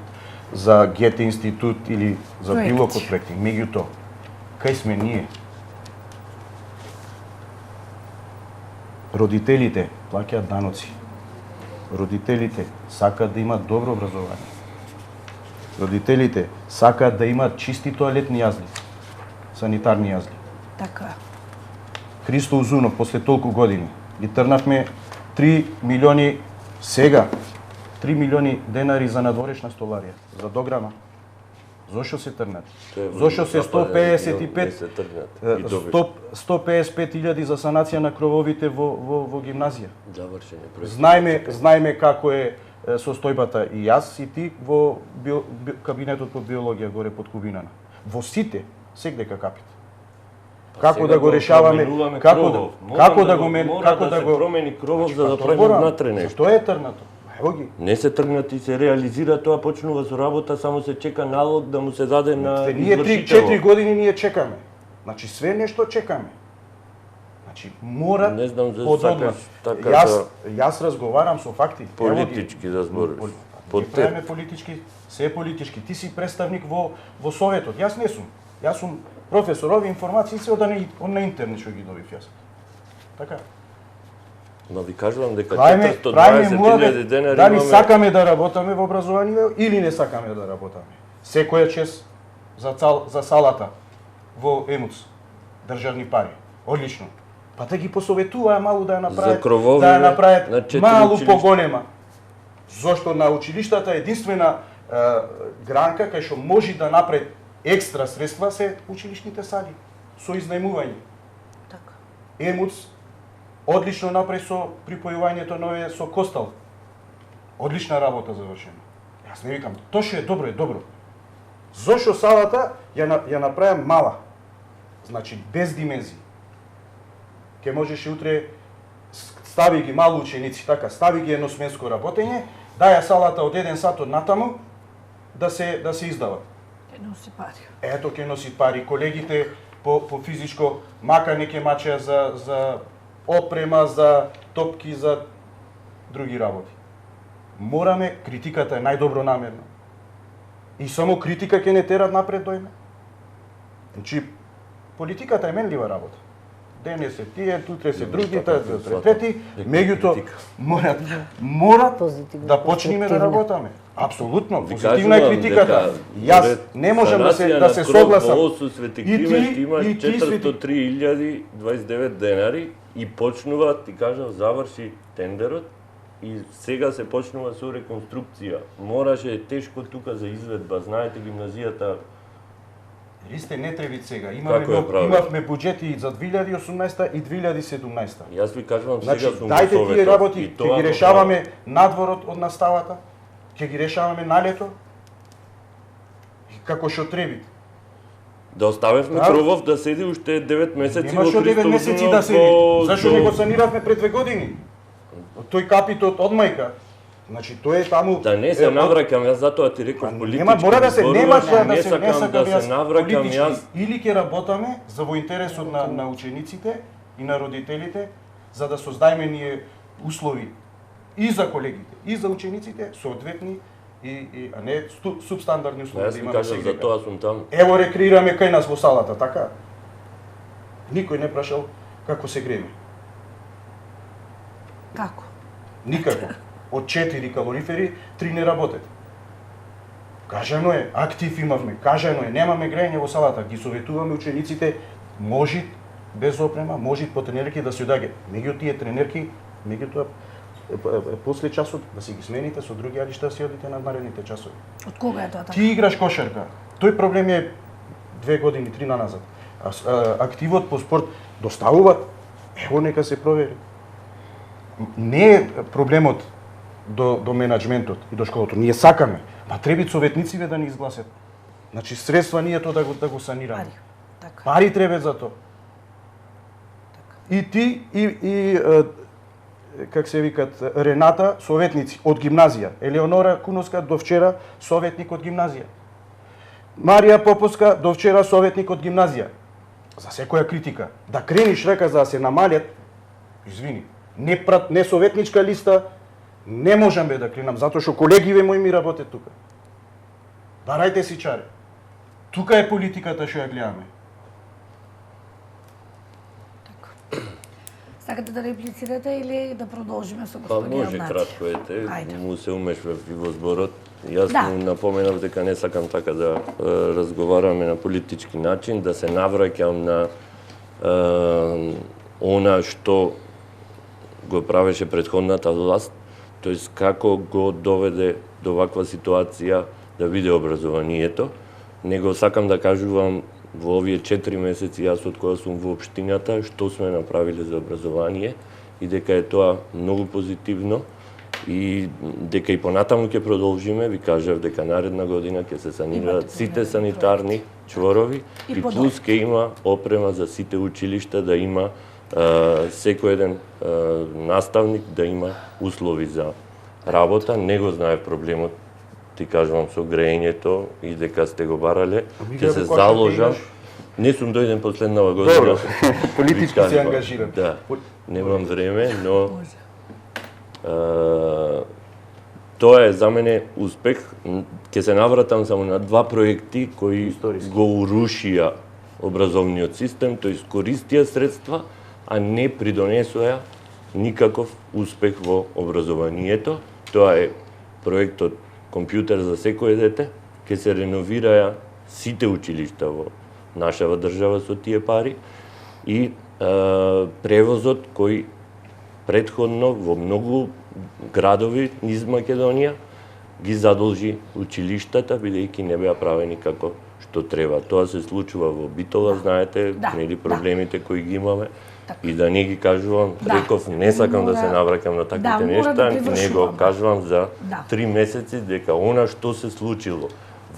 за ГТ институт или за било кој проекти. Меѓутоа, кај сме ние? Родителите плаќаат даноци. Родителите сакаат да имаат добро образование. Родителите сакаат да имаат чисти тоалетни јазли, санитарни јазли. Така. Христо Узунов, после толку години, ги трнавме 3 милиони сега, 3 милиони денари за надворешна столарија, за дограма. Зошто се трнат? Зошто се 155.000 за санација на крововите во гимназија? Знаеме како е состојбата и јас и ти во кабинетот по биологија горе под Кубинана. Во сите секдека капит. Како да го решаваме? Како да го промени кровов за да правиме внатре нешто? Што е трнато? Не се тргнати, се реализира, тоа почнува со работа, само се чека налог да му се даде на извршителот. Ние 3-4 години ние чекаме. Значи све нешто чекаме. Значи мора пододма. Јас разговарам со факти. Политички да збориш. Правиме политички, се е политички. Ти си представник во Советот. Јас не сум. Јас сум професор, овие информации се од на интернет што ги добив јас. Така. Но ви кажувам дека 420.000 денари дали сакаме да работаме во образование или не сакаме да работаме. Секоја чест за салата во Емуц, државни пари. Одлично. Па да ги посоветуваа малку да ја направат, малку поголема. Зошто на училиштата единствена гранка кај што може да направи екстра средства се училишните сали со изнајмување. Така. Емуц одлично направи со припојувањето на овие со Костал. Одлична работа завршена. Јас не викам, тоа што е добро. Зошто салата ја направи мала? Значи без димензии. Ке можеше утре стави ги мало ученици, така, стави ги едносменско работење, даја салата од 1 сат од натаму да се издават. Ке носи пари. Ето ке носи пари. Колегите по физичко макане ке мачеа за опрема, за топки, за други работи. Мораме, критиката е најдобро намерна. И само критика ќе не терат напред дојме. Значи, политиката е менлива работа. Денес се тие, утре се други, трети, меѓуто морат да почнеме да работаме. Апсолутно, позитивна е критиката. Јас не можам да се согласам. Со Свети Климент имаш 403.029 денари и почнува, ти кажав, заврши тендерот и сега се почнува со реконструкција. Мораше тешко тука за изведба, знаете гимназијата. Ристе, не треба сега. Имавме буџети за 2018 и 2017. Јас ви кажувам сега Значи, сум дајте во тие Советот. работи, ќе ги решаваме надворот од наставата, ќе ги решаваме на лето, како што треби. Да оставевме Кровов да седи уште 9 месеци Нема во што 9 месеци да седи. Зашо не го до... саниравме пред 2 години? Тој капитот од мајка. Значи тој е таму. Да не се навракам, јас затоа ти реков политички. Нема, мора да се нема што не сакам да се навракам јас. Или ќе работаме за во интересот на учениците и на родителите, за да создадеме ние услови и за колегите, и за учениците соодветни а не субстандардни услови Јас да ви имаме кажав, сега. затоа сум таму. Ево рекреираме кај нас во салата, така? Никој не прашал како се греме. Како? Никако. Од 4 калорифери, 3 не работат. Кажано е, актив имавме, кажано е, немаме грејење во салата, ги советуваме учениците, може без опрема, може по тренерки да се одаѓа. Меѓу тие тренерки, меѓутоа после часот да си ги смените со други, али што си одите на наредните часови. Од кога е тоа така? Ти играш кошарка. Тој проблем е 2 години, 3 назад. Активот по спорт доставуваат, ево нека се провери. Не е проблемот до менаџментот и до школото. Ние сакаме, па треба советниците да ни изгласат. Значи средства ние тоа да го санираме. Пари. Така. Пари треба за тоа. И ти и как се викат Рената, советници од гимназија. Елеонора Куновска до вчера советник од гимназија. Марија Поповска до вчера советник од гимназија. За секоја критика, да крениш река за да се намалят, извини, не советничка листа, не можам да кренам, затоа што колегиве мои ми работат тука. Барајте си чаре. Тука е политиката што ја гледаме. Сакате да реплицирате или да продолжиме со Па господин може Нати? кратко ете, Ајде. му се умешвав и во зборот. Јас Да. му напоменав дека не сакам така да разговараме на политички начин, да се навраќам на она што го правеше претходната власт, тоест како го доведе до ваква ситуација да биде образованието. Него сакам да кажувам во овие 4 месеци јас од кога сум во општината, што сме направиле за образование и дека е тоа многу позитивно и дека и понатаму ќе продолжиме, ви кажав дека наредна година ќе се санираат сите санитарни чворови и плюс ќе има опрема за сите училишта, да има секој еден наставник да има услови за работа. Не го знае проблемот, ти кажувам, со грејењето и дека сте го барале. Ќе се заложам. Не сум дојден последнава година. Добро, политички се ангажирам. Да, немам време, но тоа е за мене успех. Ќе се навратам само на 2 проекти кои го урушија образовниот систем, тој искористија средства, а не придонесоа никаков успех во образованието. Тоа е проектот Компјутер за секое дете, ќе се реновираја сите училишта во нашава држава со тие пари и превозот кој претходно во многу градови низ Македонија ги задолжи училиштата, бидејќи не беа правени како што треба. Тоа се случува во Битола, знаете, нели проблемите кои ги имаме. И да не ги кажувам, реков, не сакам да се навраќам на таквите нешта, не го кажувам за 3 месеци дека она што се случило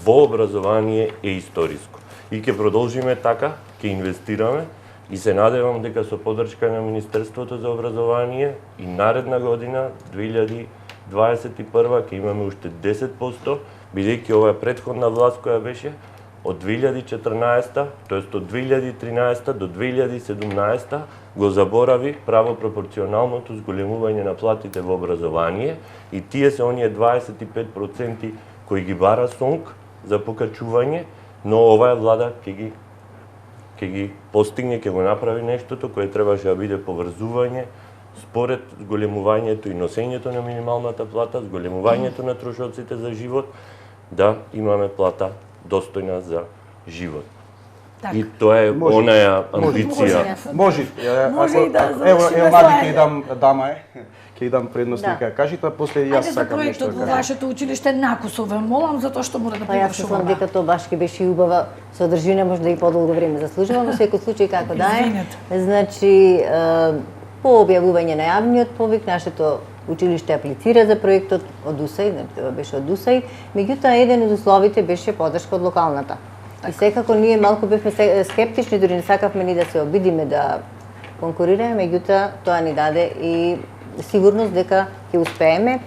во образование е историско. И ќе продолжиме така, ќе инвестираме и се надевам дека со поддршка на Министерството за образование и наредна година, 2021, ќе имаме уште 10%, бидејќи ова е претходна власт која беше од 2014, тоест од 2013 до 2017 го заборави правопропорционалното зголемување на платите во образование и тие се оние 25% кои ги бара СОНК за покачување, но оваа влада ќе ги постигне, ќе го направи нештото кое требаше да биде поврзување според зголемувањето и носењето на минималната плата, зголемувањето на трошоците за живот, да имаме плата достојна за живот. И тоа е онаја амбиција. Може и да завршиме Влади, ќе дам дама ќе дам предност нека кажите, после и јас сакам нешто да кажам. Ајде за проектот во вашето училиште накусове молам, затоа што мора да Јас мислам дека тоа баш ќе беше убава содржина, може да и подолго време заслужува, во секој случај како да е. Значи, по објавување на јавниот повик, нашето училиште аплицира за проектот од УСАИ, тоа беше од УСАИ, меѓутоа еден од условите беше поддршка од локалната. И секако ние малку бевме скептични, дури не сакавме ни да се обидиме да конкурираме, меѓутоа тоа ни даде и сигурност дека ќе успееме.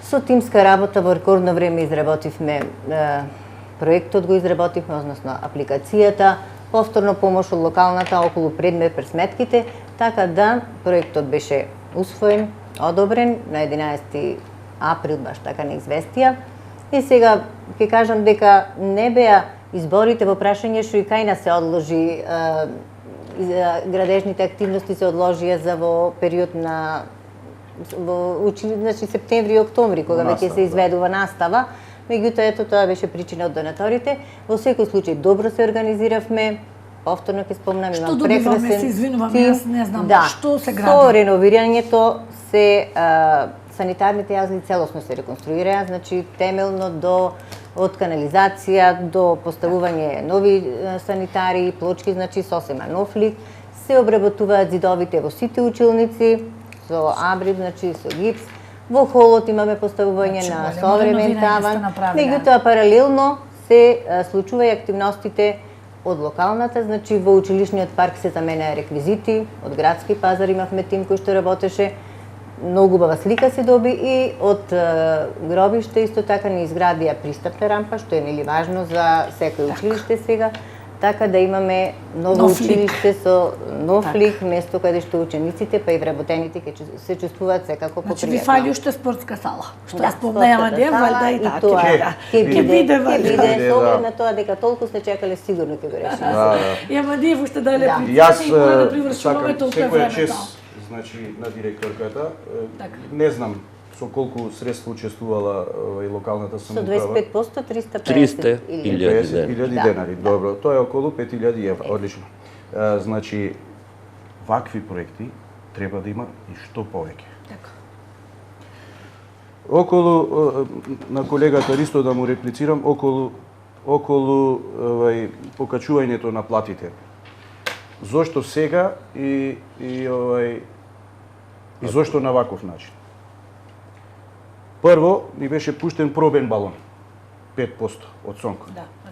Со тимска работа во рекордно време изработивме проектот, го изработивме, односно апликацијата, повторно помош од локалната околу предмет пресметките, така да проектот беше усвоен, одобрен на 11 април, баш така не известија. И сега ќе кажам дека не беа изборите во прашање што и кај нас се одложи, градежните активности се одложија за во период на значи септември и октомври, кога веќе се изведува настава, меѓутоа ето тоа беше причина од донаторите. Во секој случај добро се организиравме, повторно ќе спомнам, имам прекрасен Што добиваме, се извинувам, јас не знам, што се гради? Со реновирањето се санитарните јазли целосно се реконструираа, значи темелно од канализација до поставување нови санитари, плочки, значи сосема нов лик, се обработуваат зидовите во сите училници со абрив, значи со гипс. Во холот имаме поставување на современ таван. Меѓутоа паралелно се случува и активностите од локалната, значи во училишниот парк се заменаа реквизити, од градски пазар имавме тим кој што работеше, многу убава слика се доби и од гробиште исто така ни изградија пристапна рампа, што е нели важно за секој училиште сега, така да имаме ново училиште со нов лик, место каде што учениците па и вработените ќе се чувствуваат секако попријатно. Значи ви фали уште спортска сала, што ја спомнеа Дев, валјда и така. Ќе биде со оглед на тоа дека толку сте чекале, сигурно ќе го решиме. Ја Дев уште да лепи. Јас сакам секој чест, значи на директорката, не знам со колку средства учествувала и локалната самоуправа. Со 25%, 350.000 денари. Добро, тоа е околу 5.000 евра, одлично. Значи, вакви проекти треба да има и што повеќе. Околу, на колегата Ристо да му реплицирам, околу покачувањето на платите. Зошто сега и зошто на ваков начин? Прво, ни беше пуштен пробен балон, 5% од СОНК.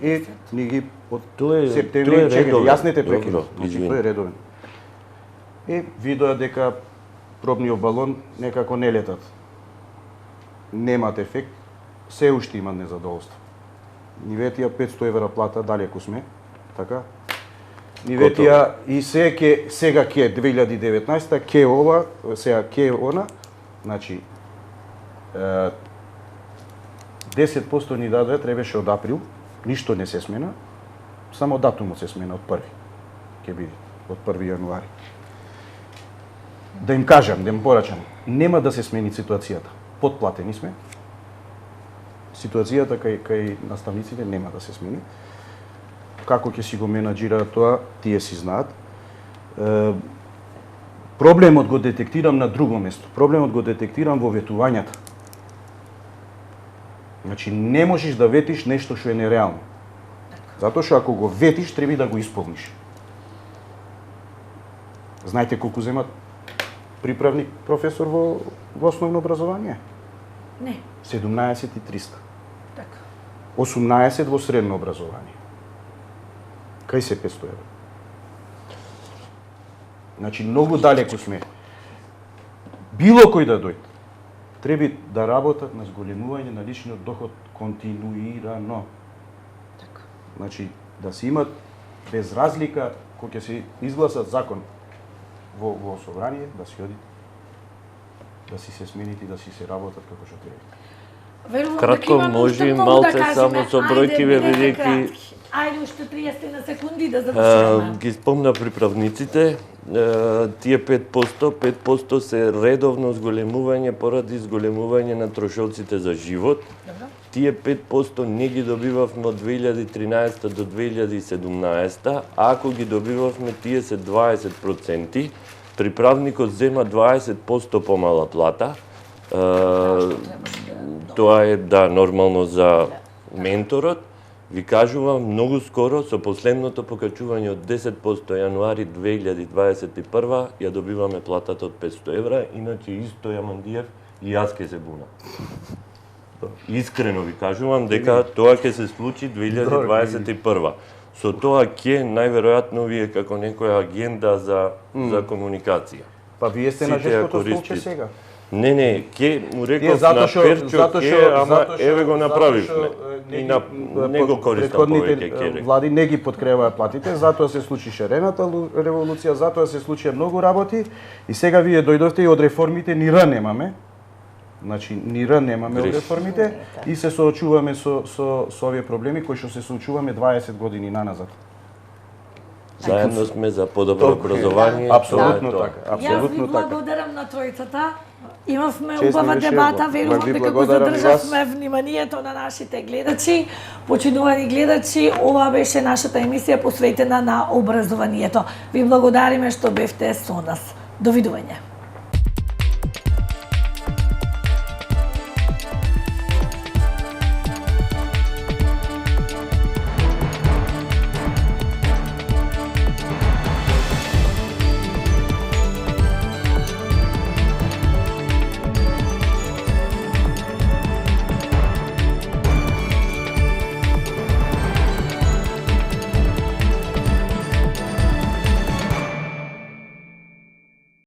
И ни ги од септември, јас не те прекинав, тој е редовен. И видоа дека пробниот балон некако не летат. Немат ефект, се уште имат незадоволство. Ни ветија 500 евра плата, далеку сме, така? Ни ветија и сега ке 2019, ке ова, сега ке она, значи 10% ни даде, требаше од април, ништо не се смена, само датумот се смена од први, ќе биде, од 1 јануари. Да им кажам, да им порачам, нема да се смени ситуацијата. Подплатени сме, ситуацијата кај наставниците нема да се смени. Како ќе си го менаџираат тоа, тие си знаат. Проблемот го детектирам на друго место. Проблемот го детектирам во ветувањата. Значи, не можеш да ветиш нешто што е нереално. Затоа што ако го ветиш, треба и да го исполниш. Знаете колку земат приправник професор во основно образование? Не. 17.300. Така. 18 во средно образование. Кај се 500 евра? Значи, многу далеку сме. Било кој да дојде, треба да работат на зголемување на личниот доход континуирано. Така. Значи, да се имат без разлика, кога ќе се изгласат закон во собрание, да си одите, да си се смените и да си се работат како што треба. Верувам Кратко, дека имаме може уште и многу малце да кажеме. само со бројки, Ајде, бидејќи- кратки. Ајде, уште 30 на секунди да завршиме. Ги спомна приправниците, тие 5% се редовно зголемување поради зголемување на трошоците за живот. Добро. Тие 5% не ги добивавме од 2013 до 2017, а ако ги добивавме, тие се 20%. Приправникот зема 20% помала плата. Тоа е, да, нормално за менторот. Ви кажувам, многу скоро, со последното покачување од 10% јануари 2021, ја добиваме платата од 500 евра, иначе исто Јамандиев и јас ке се буна. Искрено ви кажувам дека тоа ќе се случи 2021. Со тоа ќе најверојатно вие како некоја агенда за комуникација. Па вие сте на Сите ја жешкото столче користите. сега. Не, ке му реков затоа на што- Перчо, затоа ке, што- ама затоа што- еве го направивме. затоа што, И на не го користам претходните, повеќе, ке реков. влади не ги подкреваа платите, затоа се случи шерената револуција, затоа се случија многу работи и сега вие дојдовте и од реформите ни Р немаме. Значи ни Р немаме од Греш. реформите и се соочуваме со овие проблеми кои што се соочуваме 20 години наназад. Заедно сме за подобро Толку е. образование. Апсолутно тоа е тоа. така, Јас ви апсолутно така. благодарам на тројцата. Имавме Честни убава вечер, дебата, ви верувам дека го благодарам и задржавме вниманието на нашите гледачи. Почитувани гледачи, ова беше нашата емисија посветена на образованието. Ви благодариме што бевте со нас. Довидување.